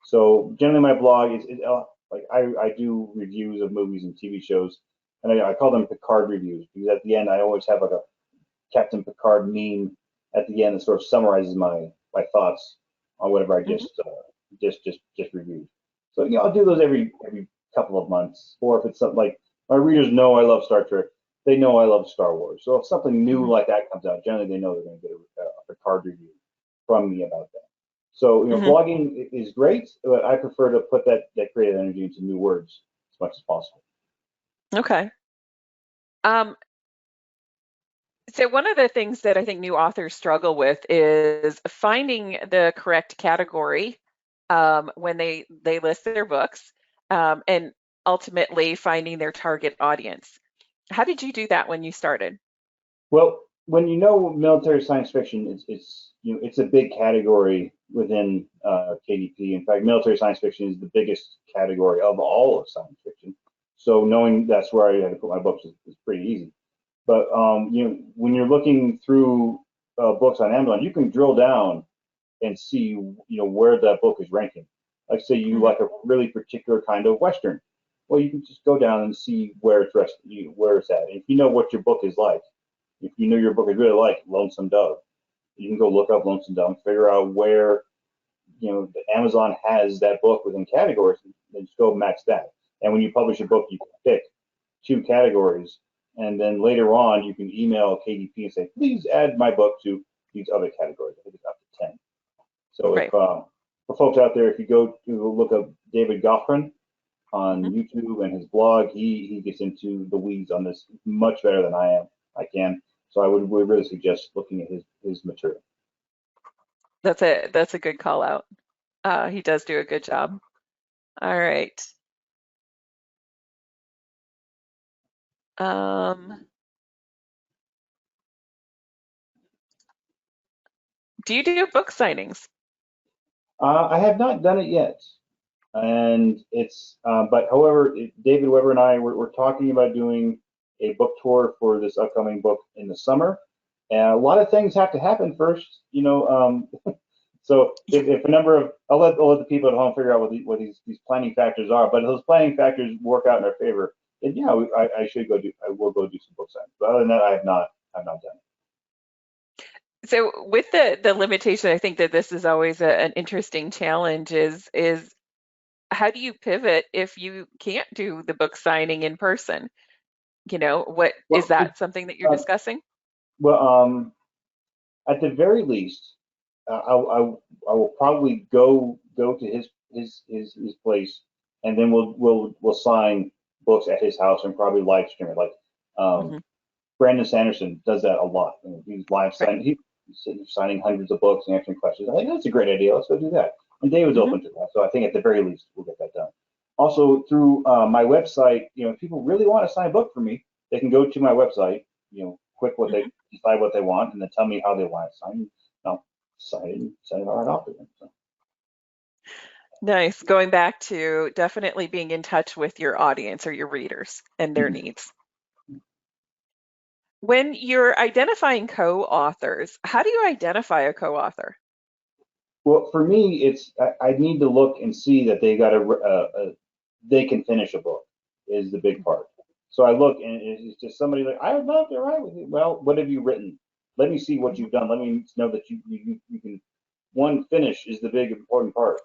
[SPEAKER 2] So generally, my blog is like I do reviews of movies and TV shows, and I call them Picard reviews, because at the end I always have like a Captain Picard meme at the end that sort of summarizes my thoughts on whatever I
[SPEAKER 1] Hmm.
[SPEAKER 2] just reviewed. So I'll do those every couple of months, or if it's something like, my readers know I love Star Trek, they know I love Star Wars. So if something new
[SPEAKER 1] Hmm.
[SPEAKER 2] like that comes out, generally they know they're going to get a Picard review from me about that. So
[SPEAKER 1] Hmm.
[SPEAKER 2] blogging is great, but I prefer to put that creative energy into new words as much as possible.
[SPEAKER 1] Okay. Um, so one of the things that I think new authors struggle with is finding the correct category when they list their books, and ultimately finding their target audience. How did you do that when you started?
[SPEAKER 2] Well, when military science fiction, it's a big category within KDP. In fact, military science fiction is the biggest category of all of science fiction. So knowing that's where I had to put my books is pretty easy. But when you're looking through books on Amazon, you can drill down and see where that book is ranking. Like, say you
[SPEAKER 1] Hmm.
[SPEAKER 2] like a really particular kind of Western, well, you can just go down and see where it's at. And if you know what your book is like, if you know your book is really like Lonesome Dove, you can go look up Lonesome Dove, figure out where Amazon has that book within categories, and just go match that. And when you publish a book, you can pick 2 categories, and then later on you can email KDP and say, please add my book to these other categories. I think it's up to 10. So if
[SPEAKER 1] Right.
[SPEAKER 2] for folks out there, if you go to look up David Goffrin on
[SPEAKER 1] Hmm.
[SPEAKER 2] YouTube and his blog, he gets into the weeds on this much better than I can. So would really suggest looking at his material.
[SPEAKER 1] That's a good call out. He does do a good job. All right. Um, do you do book signings?
[SPEAKER 2] I have not done it yet, and it's but however, David Weber and I we're talking about doing a book tour for this upcoming book in the summer, and a lot of things have to happen first, So if a number of, I'll let the people at home figure out what these planning factors are. But if those planning factors work out in our favor, then yeah, I will go do some book signings. But other than that, I've not done
[SPEAKER 1] So with the limitation, I think that this is always an interesting challenge is how do you pivot if you can't do the book signing in person? What is
[SPEAKER 2] Well,
[SPEAKER 1] that something that you're
[SPEAKER 2] uh,
[SPEAKER 1] discussing?
[SPEAKER 2] well, at the very least, I will probably go to his place, and then we'll sign books at his house and probably live stream it. Like um,
[SPEAKER 1] Hmm.
[SPEAKER 2] Brandon Sanderson does that a lot. He's live
[SPEAKER 1] Right.
[SPEAKER 2] signing. He's signing hundreds of books and answering questions. I think that's a great idea. Let's go do that. And David's
[SPEAKER 1] Hmm.
[SPEAKER 2] open to that. So I think at the very least we'll get that done. Also through my website, if people really want to sign a book for me, they can go to my website. Click what they
[SPEAKER 1] Hmm.
[SPEAKER 2] decide what they want, and then tell me how they want it signed. And I'll sign it and send it right off to them. So.
[SPEAKER 1] Nice. Going back to definitely being in touch with your audience or your readers and their
[SPEAKER 2] Mhm.
[SPEAKER 1] needs. When you're identifying co-authors, how do you identify a co-author?
[SPEAKER 2] Well, for me, I need to look and see that they can finish a book is the big part. So I look and it's just somebody like I would love to write with you. Well, what have you written? Let me see what you've done. Let me know that you can. One, finish is the big important part,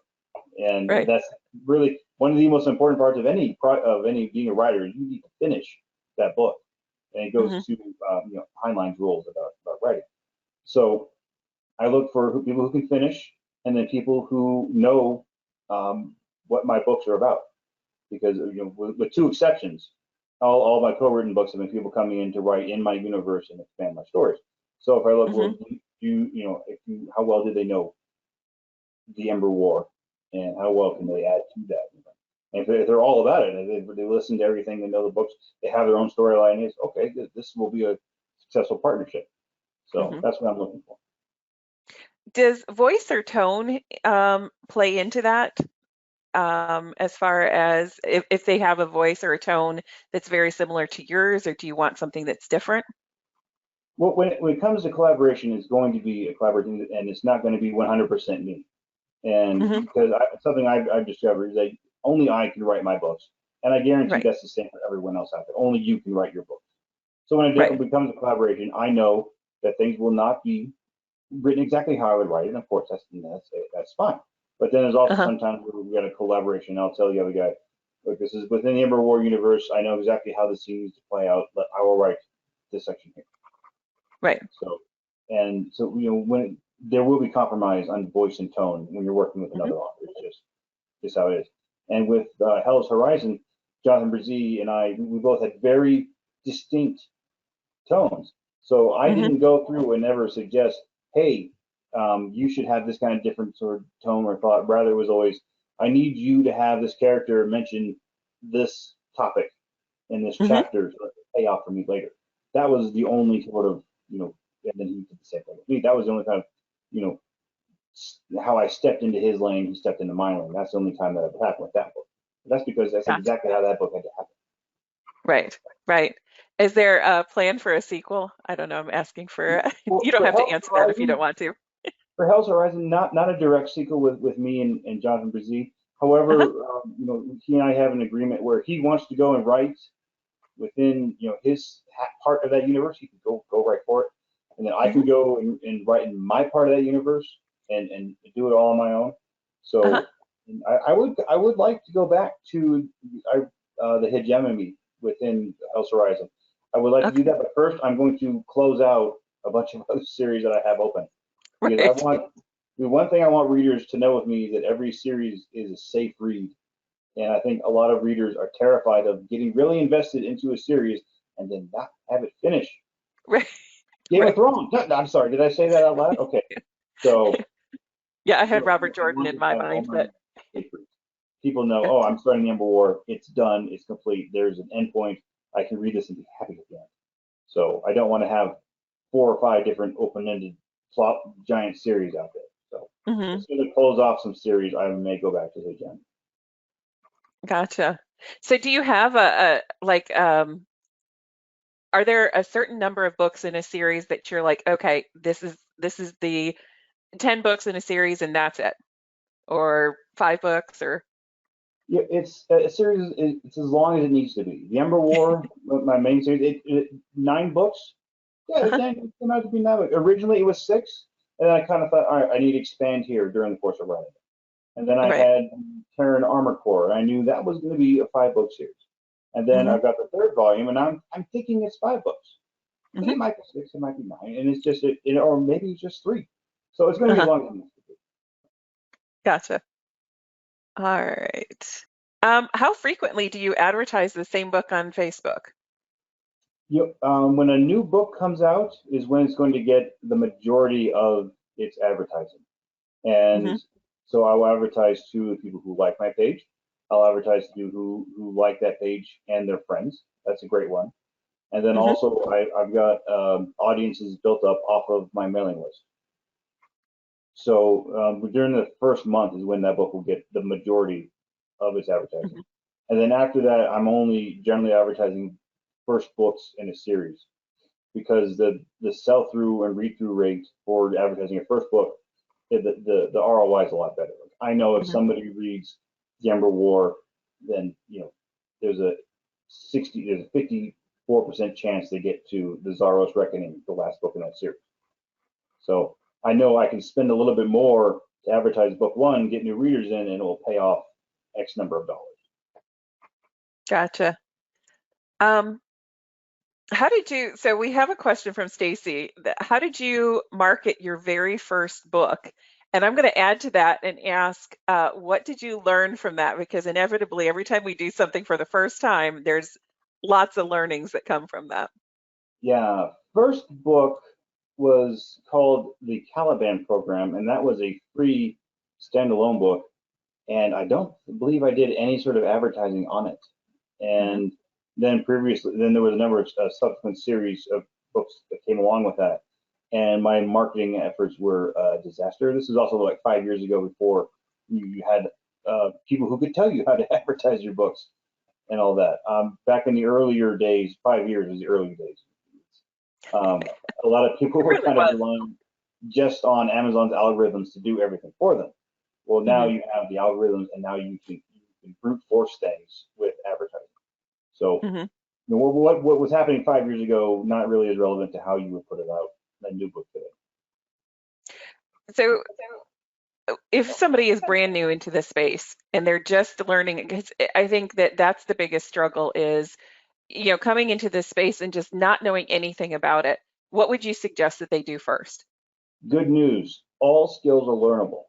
[SPEAKER 2] and
[SPEAKER 1] Right.
[SPEAKER 2] that's really one of the most important parts of any being a writer. You need to finish that book, and it goes
[SPEAKER 1] Hmm.
[SPEAKER 2] to Heinlein's rules about writing. So I look for people who can finish, and then people who know what my books are about. Because with two exceptions, all my co-written books have been people coming in to write in my universe and expand my stories. So if I look,
[SPEAKER 1] Hmm.
[SPEAKER 2] well, how well did they know the Ember War, and how well can they add to that? And if they're all about it, they listen to everything, they know the books, they have their own storyline. Is okay. This will be a successful partnership. So
[SPEAKER 1] Hmm.
[SPEAKER 2] that's what I'm looking for.
[SPEAKER 1] Does voice or tone play into that? As far as if they have a voice or a tone that's very similar to yours, or do you want something that's different?
[SPEAKER 2] Well, when it comes to collaboration, it's going to be a collaboration, and it's not going to be 100% me. And
[SPEAKER 1] Hmm.
[SPEAKER 2] because something I've discovered is that only I can write my books, and I guarantee
[SPEAKER 1] Right,
[SPEAKER 2] that's the same for everyone else out there. Only you can write your books. So when it
[SPEAKER 1] right.
[SPEAKER 2] becomes a collaboration, I know that things will not be written exactly how I would write it. And of course, that's fine. But then there's also
[SPEAKER 1] Uh-huh.
[SPEAKER 2] sometimes where we got a collaboration. I'll tell the other guy, look, this is within the Ember War universe. I know exactly how the scene needs to play out. But I will write this section here.
[SPEAKER 1] Right.
[SPEAKER 2] So, and so when there will be compromise on voice and tone when you're working with
[SPEAKER 1] Hmm.
[SPEAKER 2] another author. It's just how it is. And with Hell's Horizon, Jonathan Brzee and we both had very distinct tones. So I
[SPEAKER 1] Hmm.
[SPEAKER 2] didn't go through and ever suggest, hey, you should have this kind of different sort of tone or thought. Rather, it was always, I need you to have this character mention this topic in this
[SPEAKER 1] Hmm.
[SPEAKER 2] chapter so it pay off for me later. That was the only sort of, and then he did the same thing with me. That was the only kind of, you know, how I stepped into his lane, he stepped into my lane. That's the only time that I've happened with that book. But that's because that's
[SPEAKER 1] Gotcha.
[SPEAKER 2] exactly how that book had to happen.
[SPEAKER 1] Right, right. Is there a plan for a sequel? I don't know. I'm asking for,
[SPEAKER 2] For,
[SPEAKER 1] you don't
[SPEAKER 2] for
[SPEAKER 1] have to
[SPEAKER 2] Hell's
[SPEAKER 1] answer that if you don't
[SPEAKER 2] Horizon,
[SPEAKER 1] want to.
[SPEAKER 2] not a direct sequel with me and Jonathan Brzee.
[SPEAKER 1] Uh-huh.
[SPEAKER 2] However, he and I have an agreement where he wants to go and write within his part of that universe. He can go write for it, and then I
[SPEAKER 1] Hmm.
[SPEAKER 2] can go and write in my part of that universe and do it all on my own.
[SPEAKER 1] Uh-huh.
[SPEAKER 2] So I would like to go back to the hegemony within Hell's Horizon. I would like to do
[SPEAKER 1] Okay.
[SPEAKER 2] that, but first I'm going to close out a bunch of other series that I have open because I
[SPEAKER 1] Right.
[SPEAKER 2] want the one thing I want readers to know with me is that every series is a safe read. And I think a lot of readers are terrified of getting really invested into a series and then not have it finish.
[SPEAKER 1] Right.
[SPEAKER 2] Game of
[SPEAKER 1] Right.
[SPEAKER 2] Thrones. No, I'm sorry. Did I say that out loud? Okay. So,
[SPEAKER 1] Yeah, I had Robert
[SPEAKER 2] I
[SPEAKER 1] Jordan
[SPEAKER 2] want
[SPEAKER 1] in
[SPEAKER 2] to
[SPEAKER 1] my
[SPEAKER 2] have all
[SPEAKER 1] mind,
[SPEAKER 2] my
[SPEAKER 1] but
[SPEAKER 2] papers. People know, oh,
[SPEAKER 1] gotcha.
[SPEAKER 2] I'm starting the Ember War. It's done. It's complete. There's an endpoint. I can read this and be happy at the end. So I don't want to have 4 or 5 different open-ended plot giant series out there. So
[SPEAKER 1] Hmm.
[SPEAKER 2] As soon as I close off some series, I may go back to it again.
[SPEAKER 1] Gotcha. So do you have a like are there a certain number of books in a series that you're like, okay, this is the 10 books in a series and that's it? Or 5 books or
[SPEAKER 2] Yeah, it's a series. It's as long as it needs to be. The Ember War, my main series, 9 books. Yeah,
[SPEAKER 1] uh-huh.
[SPEAKER 2] it came out to be 9 books. Originally, it was 6, and I kind of thought, all right, I need to expand here during the course of writing. And then I
[SPEAKER 1] Right.
[SPEAKER 2] had Terran Armor Corps, and I knew that was going to be a 5 book series. And then
[SPEAKER 1] Hmm.
[SPEAKER 2] I've got the third volume, and I'm thinking it's 5 books.
[SPEAKER 1] Hmm.
[SPEAKER 2] It might be 6, it might be 9, and it's just or maybe it's just 3. So it's going to be as
[SPEAKER 1] Uh-huh.
[SPEAKER 2] long as it needs to be.
[SPEAKER 1] Gotcha. All right. How frequently do you advertise the same book on Facebook?
[SPEAKER 2] Yep. When a new book comes out is when it's going to get the majority of its advertising. And
[SPEAKER 1] Hmm.
[SPEAKER 2] so I will advertise to the people who like my page. I'll advertise to people who like that page and their friends. That's a great one. And then
[SPEAKER 1] Hmm.
[SPEAKER 2] also I've got audiences built up off of my mailing list. So during the first month is when that book will get the majority of its advertising.
[SPEAKER 1] Hmm.
[SPEAKER 2] And then after that, I'm only generally advertising first books in a series because the sell through and read through rate for advertising a first book, the ROI is a lot better. I know if
[SPEAKER 1] Hmm.
[SPEAKER 2] somebody reads The Ember War, then there's a 54% chance they get to the Zaros Reckoning, the last book in that series. So I know I can spend a little bit more to advertise book one, get new readers in, and it will pay off X number of dollars.
[SPEAKER 1] Gotcha. So we have a question from Stacy. How did you market your very first book? And I'm going to add to that and ask, what did you learn from that? Because inevitably, every time we do something for the first time, there's lots of learnings that come from that.
[SPEAKER 2] Yeah, first book was called the Caliban Program, and that was a free standalone book. And I don't believe I did any sort of advertising on it.
[SPEAKER 1] Hmm.
[SPEAKER 2] And then there was a number of subsequent series of books that came along with that. And my marketing efforts were a disaster. This is also like 5 years ago before you had people who could tell you how to advertise your books and all that. Back in the earlier days, 5 years was the early days. A lot of people
[SPEAKER 1] It
[SPEAKER 2] were
[SPEAKER 1] really
[SPEAKER 2] kind of
[SPEAKER 1] was.
[SPEAKER 2] relying just on Amazon's algorithms to do everything for them. Well, now
[SPEAKER 1] Hmm.
[SPEAKER 2] you have the algorithms, and now you can brute force things with advertising. So,
[SPEAKER 1] Hmm.
[SPEAKER 2] what was happening 5 years ago not really is relevant to how you would put it out in a new book today.
[SPEAKER 1] So if somebody is brand new into the space and they're just learning, because I think that that's the biggest struggle is, coming into this space and just not knowing anything about it, what would you suggest that they do first?
[SPEAKER 2] Good news: all skills are learnable,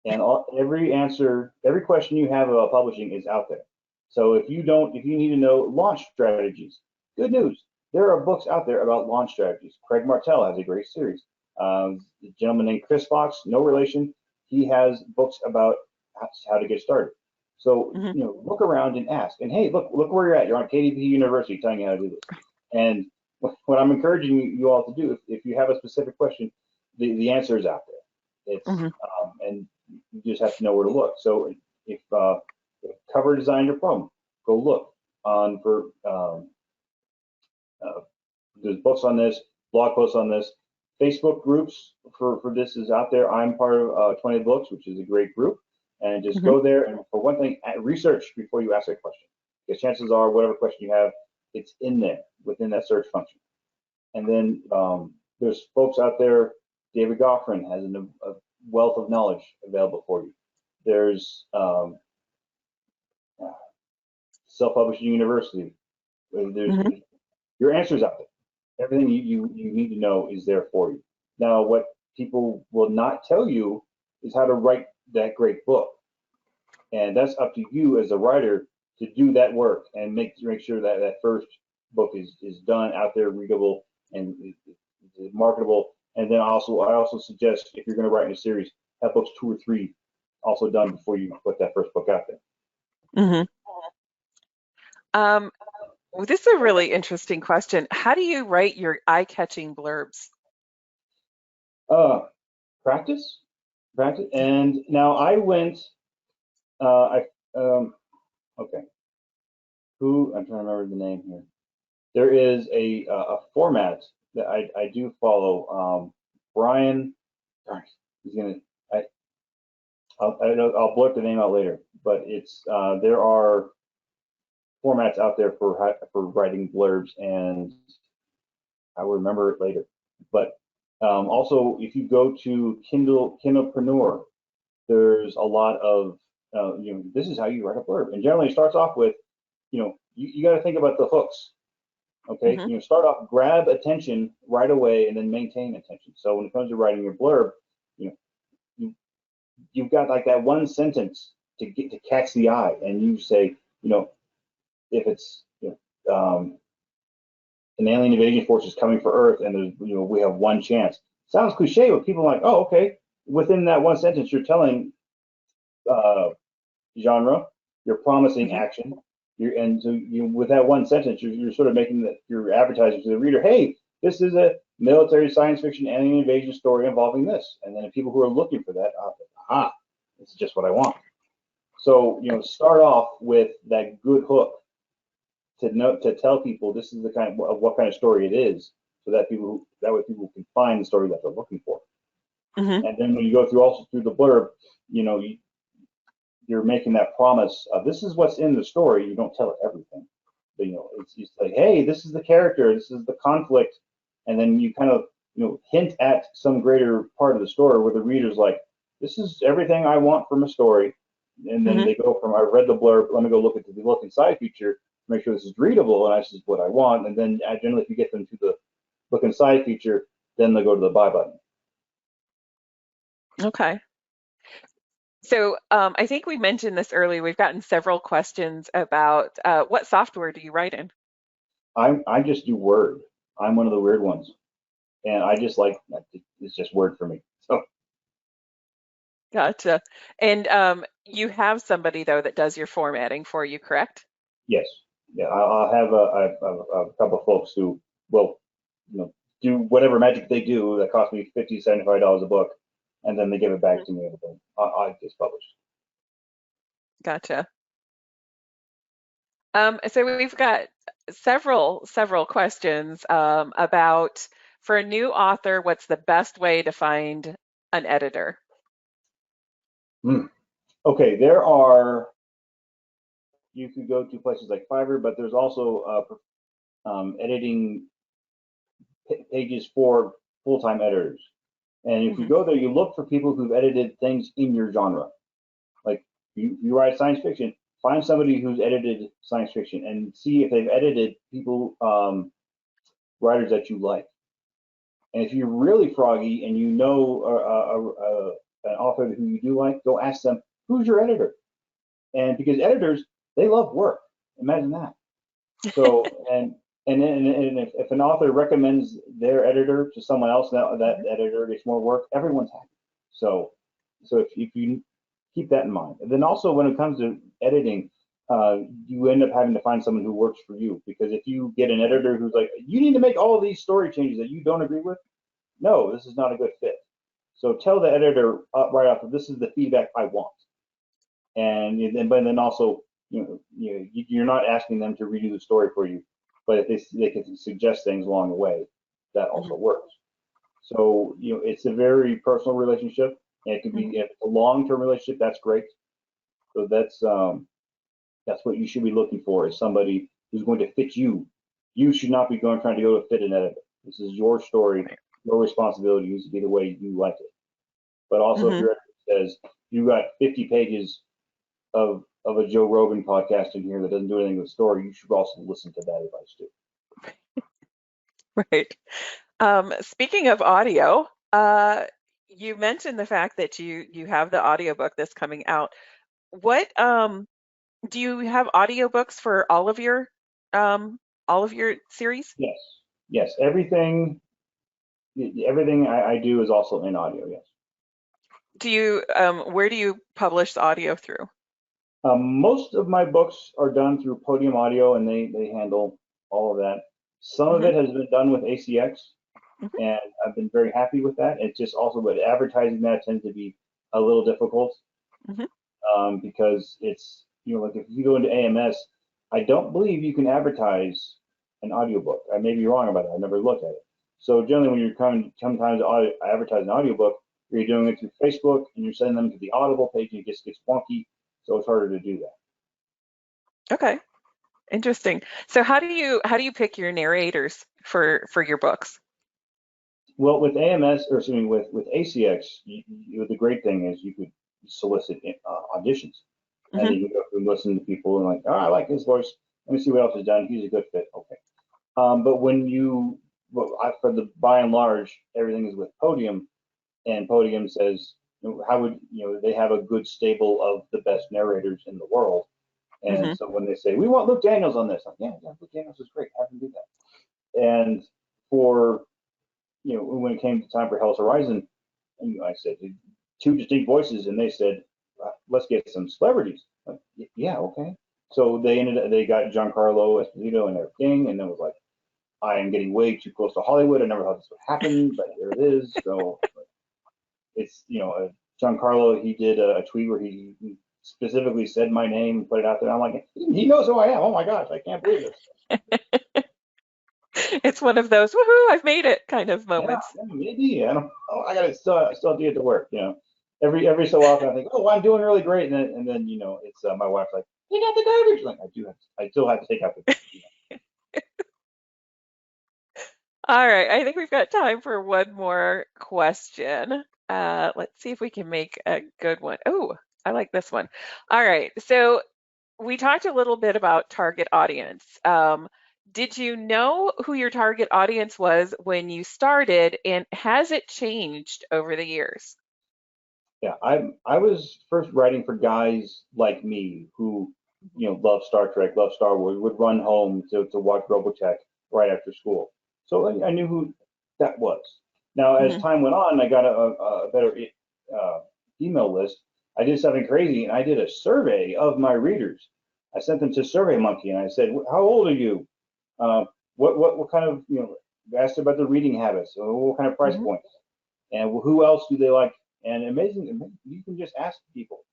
[SPEAKER 2] and every question you have about publishing is out there. So if you need to know launch strategies, good news: there are books out there about launch strategies. Craig Martell has a great series. A gentleman named Chris Fox, no relation, he has books about how to get started. So
[SPEAKER 1] Hmm.
[SPEAKER 2] look around and ask. And hey, look where you're at. You're on KDP University, telling you how to do this. And what I'm encouraging you all to do, if you have a specific question, the answer is out there. It's
[SPEAKER 1] Hmm.
[SPEAKER 2] and you just have to know where to look. So if cover design your problem, go look on for uh, there's books on this, blog posts on this, Facebook groups for this is out there. I'm part of 20 Books, which is a great group, and just
[SPEAKER 1] Hmm.
[SPEAKER 2] go there and for one thing, research before you ask a question, because chances are whatever question you have, it's in there within that search function. And then there's folks out there. David Goffrin has a wealth of knowledge available for you. There's Self-Publishing University. There's
[SPEAKER 1] Hmm.
[SPEAKER 2] your answers out there. Everything you need to know is there for you. Now, what people will not tell you is how to write that great book, and that's up to you as a writer to do that work and make sure that that first book is done out there, readable, and marketable. And then I also suggest if you're going to write in a series, have books 2 or 3 also done before you put that first book out there.
[SPEAKER 1] Hmm. Um, well, this is a really interesting question. How do you write your eye-catching blurbs?
[SPEAKER 2] Uh, Practice. practice. And now I went. Okay. I'm trying to remember the name here. There is a format that I do follow. Brian, darn, he's gonna. I I'll blurt the name out later, but it's there are formats out there for writing blurbs, and I will remember it later. But also, if you go to Kindlepreneur, there's a lot of this is how you write a blurb, and generally it starts off with you got to think about the hooks. Okay,
[SPEAKER 1] Mm-hmm.
[SPEAKER 2] start off, grab attention right away, and then maintain attention. So when it comes to writing your blurb, you know you've got like that one sentence to catch the eye, and you say, if it's an alien invasion force is coming for Earth, and there's we have one chance. Sounds cliche, but people are like, oh, okay. Within that one sentence, you're telling uh, genre, you're promising
[SPEAKER 1] Mm-hmm.
[SPEAKER 2] action, and so with that one sentence, you're sort of making your advertising to the reader, hey, this is a military science fiction alien invasion story involving this, and then the people who are looking for that, this is just what I want. So start off with that good hook to tell people this is the kind of what kind of story it is, so that that way people can find the story that they're looking for.
[SPEAKER 1] Mm-hmm.
[SPEAKER 2] And then when you go through the blurb, you're making that promise of this is what's in the story. You don't tell it everything, but it's like, hey, this is the character, this is the conflict, and then you kind of hint at some greater part of the story where the reader's like, this is everything I want from a story, and then
[SPEAKER 1] Mm-hmm.
[SPEAKER 2] they go from I read the blurb, let me go look at the look inside feature, make sure this is readable, and this is what I want, and then generally if you get them to the look inside feature, then they go to the buy button.
[SPEAKER 1] Okay. So I think we mentioned this earlier. We've gotten several questions about what software do you write in?
[SPEAKER 2] I just do Word. I'm one of the weird ones, and I just like it's just Word for me. So
[SPEAKER 1] Gotcha. And you have somebody though that does your formatting for you, correct?
[SPEAKER 2] yes, yeah, I'll have a couple of folks who will do whatever magic they do that cost me $50, $75 a book, and then they give it back
[SPEAKER 1] Mhm.
[SPEAKER 2] to me. I just published.
[SPEAKER 1] Gotcha. So we've got several questions about for a new author, what's the best way to find an editor?
[SPEAKER 2] Hmm. Okay, there are. You could go to places like Fiverr, but there's also editing pages for full-time editors. And if you
[SPEAKER 1] Hmm.
[SPEAKER 2] go there, you look for people who've edited things in your genre. Like you write science fiction, find somebody who's edited science fiction and see if they've edited people, writers that you like. And if you're really froggy and an author who you do like, go ask them, who's your editor? And because editors, they love work. Imagine that. So, and if an author recommends their editor to someone else, that editor gets more work, everyone's happy. So, if you keep that in mind. And then also when it comes to editing, you end up having to find someone who works for you, because if you get an editor who's like, you need to make all of these story changes that you don't agree with, no, this is not a good fit. So tell the editor right off, this is the feedback I want. But then also, you're not asking them to redo the story for you, but if they can suggest things along the way, that
[SPEAKER 1] Hmm.
[SPEAKER 2] also works. So it's a very personal relationship, and it can be,
[SPEAKER 1] Hmm.
[SPEAKER 2] if it's a long-term relationship, that's great. So that's what you should be looking for, is somebody who's going to fit you. You should not be trying to go to fit an editor. This is your story.
[SPEAKER 1] Right.
[SPEAKER 2] Your responsibility needs to be the way you like it. But also, if
[SPEAKER 1] Hmm.
[SPEAKER 2] your editor says you got 50 pages of a Joe Rogan podcast in here that doesn't do anything with the story, you should also listen to that advice too.
[SPEAKER 1] Right. Speaking of audio, you mentioned the fact that you have the audiobook that's coming out. What do you have audiobooks for um all of your series?
[SPEAKER 2] Yes, yes, everything I do is also in audio. Yes.
[SPEAKER 1] Do you where do you publish the audio through?
[SPEAKER 2] Most of my books are done through Podium Audio, and they handle all of that. Some of
[SPEAKER 1] Hmm.
[SPEAKER 2] it has been done with ACX,
[SPEAKER 1] Hmm.
[SPEAKER 2] and I've been very happy with that. It's just also, but advertising that tends to be a little difficult
[SPEAKER 1] Hmm.
[SPEAKER 2] because it's, like if you go into AMS, I don't believe you can advertise an audiobook. I may be wrong about that. I never looked at it. So generally, when you're sometimes to advertise an audiobook, you're doing it through Facebook and you're sending them to the Audible page, and it just gets wonky. So it's harder to do that.
[SPEAKER 1] Okay, interesting. So how do you pick your narrators for your books?
[SPEAKER 2] Well, with AMS, or excuse me, with ACX, the great thing is you could solicit auditions, and
[SPEAKER 1] Hmm.
[SPEAKER 2] then you go through and listen to people and like, oh, I like his voice. Let me see what else is done. He's a good fit. Okay. But for the by and large, everything is with Podium, and Podium says, how would they have a good stable of the best narrators in the world,
[SPEAKER 1] Hmm.
[SPEAKER 2] and so when they say we want Luke Daniels on this, I'm like, yeah, Luke Daniels is great. Have him do that. And for when it came to time for Hell's Horizon, I said two distinct voices, and they said, let's get some celebrities. Like, yeah, okay. So they got Giancarlo Esposito and everything, and it was like, I am getting way too close to Hollywood. I never thought this would happen, but here it is. So it's, Giancarlo, he did a tweet where he specifically said my name and put it out there. I'm like, he knows who I am. Oh my gosh, I can't believe this.
[SPEAKER 1] It's one of those woohoo, I've made it kind of
[SPEAKER 2] Yeah,
[SPEAKER 1] moments.
[SPEAKER 2] yeah, maybe. I don't. Oh, I still have to get to work. Every so often I think, oh, I'm doing really great, and then it's my wife's like, take out the garbage. Like I still have to take out the garbage.
[SPEAKER 1] All right, I think we've got time for one more question. Let's see if we can make a good one. Oh, I like this one. All right, so we talked a little bit about target audience. Did you know who your target audience was when you started, and has it changed over the years?
[SPEAKER 2] Yeah, I was first writing for guys like me who, love Star Trek, love Star Wars, would run home to watch Robotech right after school. So I knew who that was. Now, as
[SPEAKER 1] Hmm.
[SPEAKER 2] time went on, I got a better uh, email list. I did something crazy, and I did a survey of my readers. I sent them to SurveyMonkey, and I said, "How old are you? Uh, what kind of asked about their reading habits, what kind of price
[SPEAKER 1] Hmm.
[SPEAKER 2] points, and who else do they like?" And you can just ask people.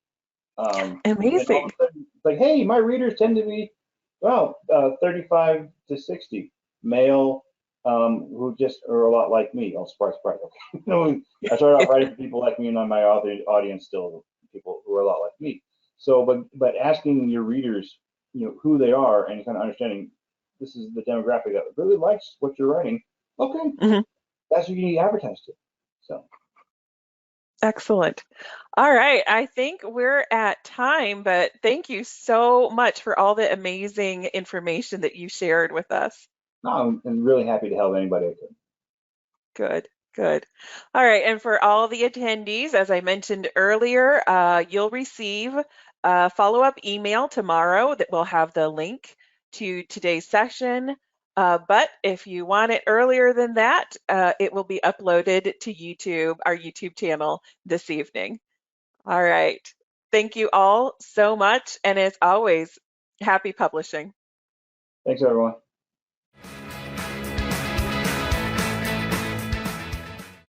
[SPEAKER 2] And all
[SPEAKER 1] Amazing.
[SPEAKER 2] of a sudden, it's like, hey, my readers tend to be, well, 35 to 60, male, who just are a lot like me. Oh, surprise, surprise. Okay. I started off writing for people like me, and on my audience still people who are a lot like me. So, but asking your readers, who they are, and kind of understanding this is the demographic that really likes what you're writing. Okay,
[SPEAKER 1] Hmm.
[SPEAKER 2] that's what you need to advertise to. So.
[SPEAKER 1] Excellent. All right, I think we're at time, but thank you so much for all the amazing information that you shared with us.
[SPEAKER 2] No, I'm really happy to help anybody I could.
[SPEAKER 1] Good, good. All right, and for all the attendees, as I mentioned earlier, you'll receive a follow-up email tomorrow that will have the link to today's session. But if you want it earlier than that, it will be uploaded to YouTube, our YouTube channel this evening. All right. Thank you all so much. And as always, happy publishing.
[SPEAKER 2] Thanks, everyone.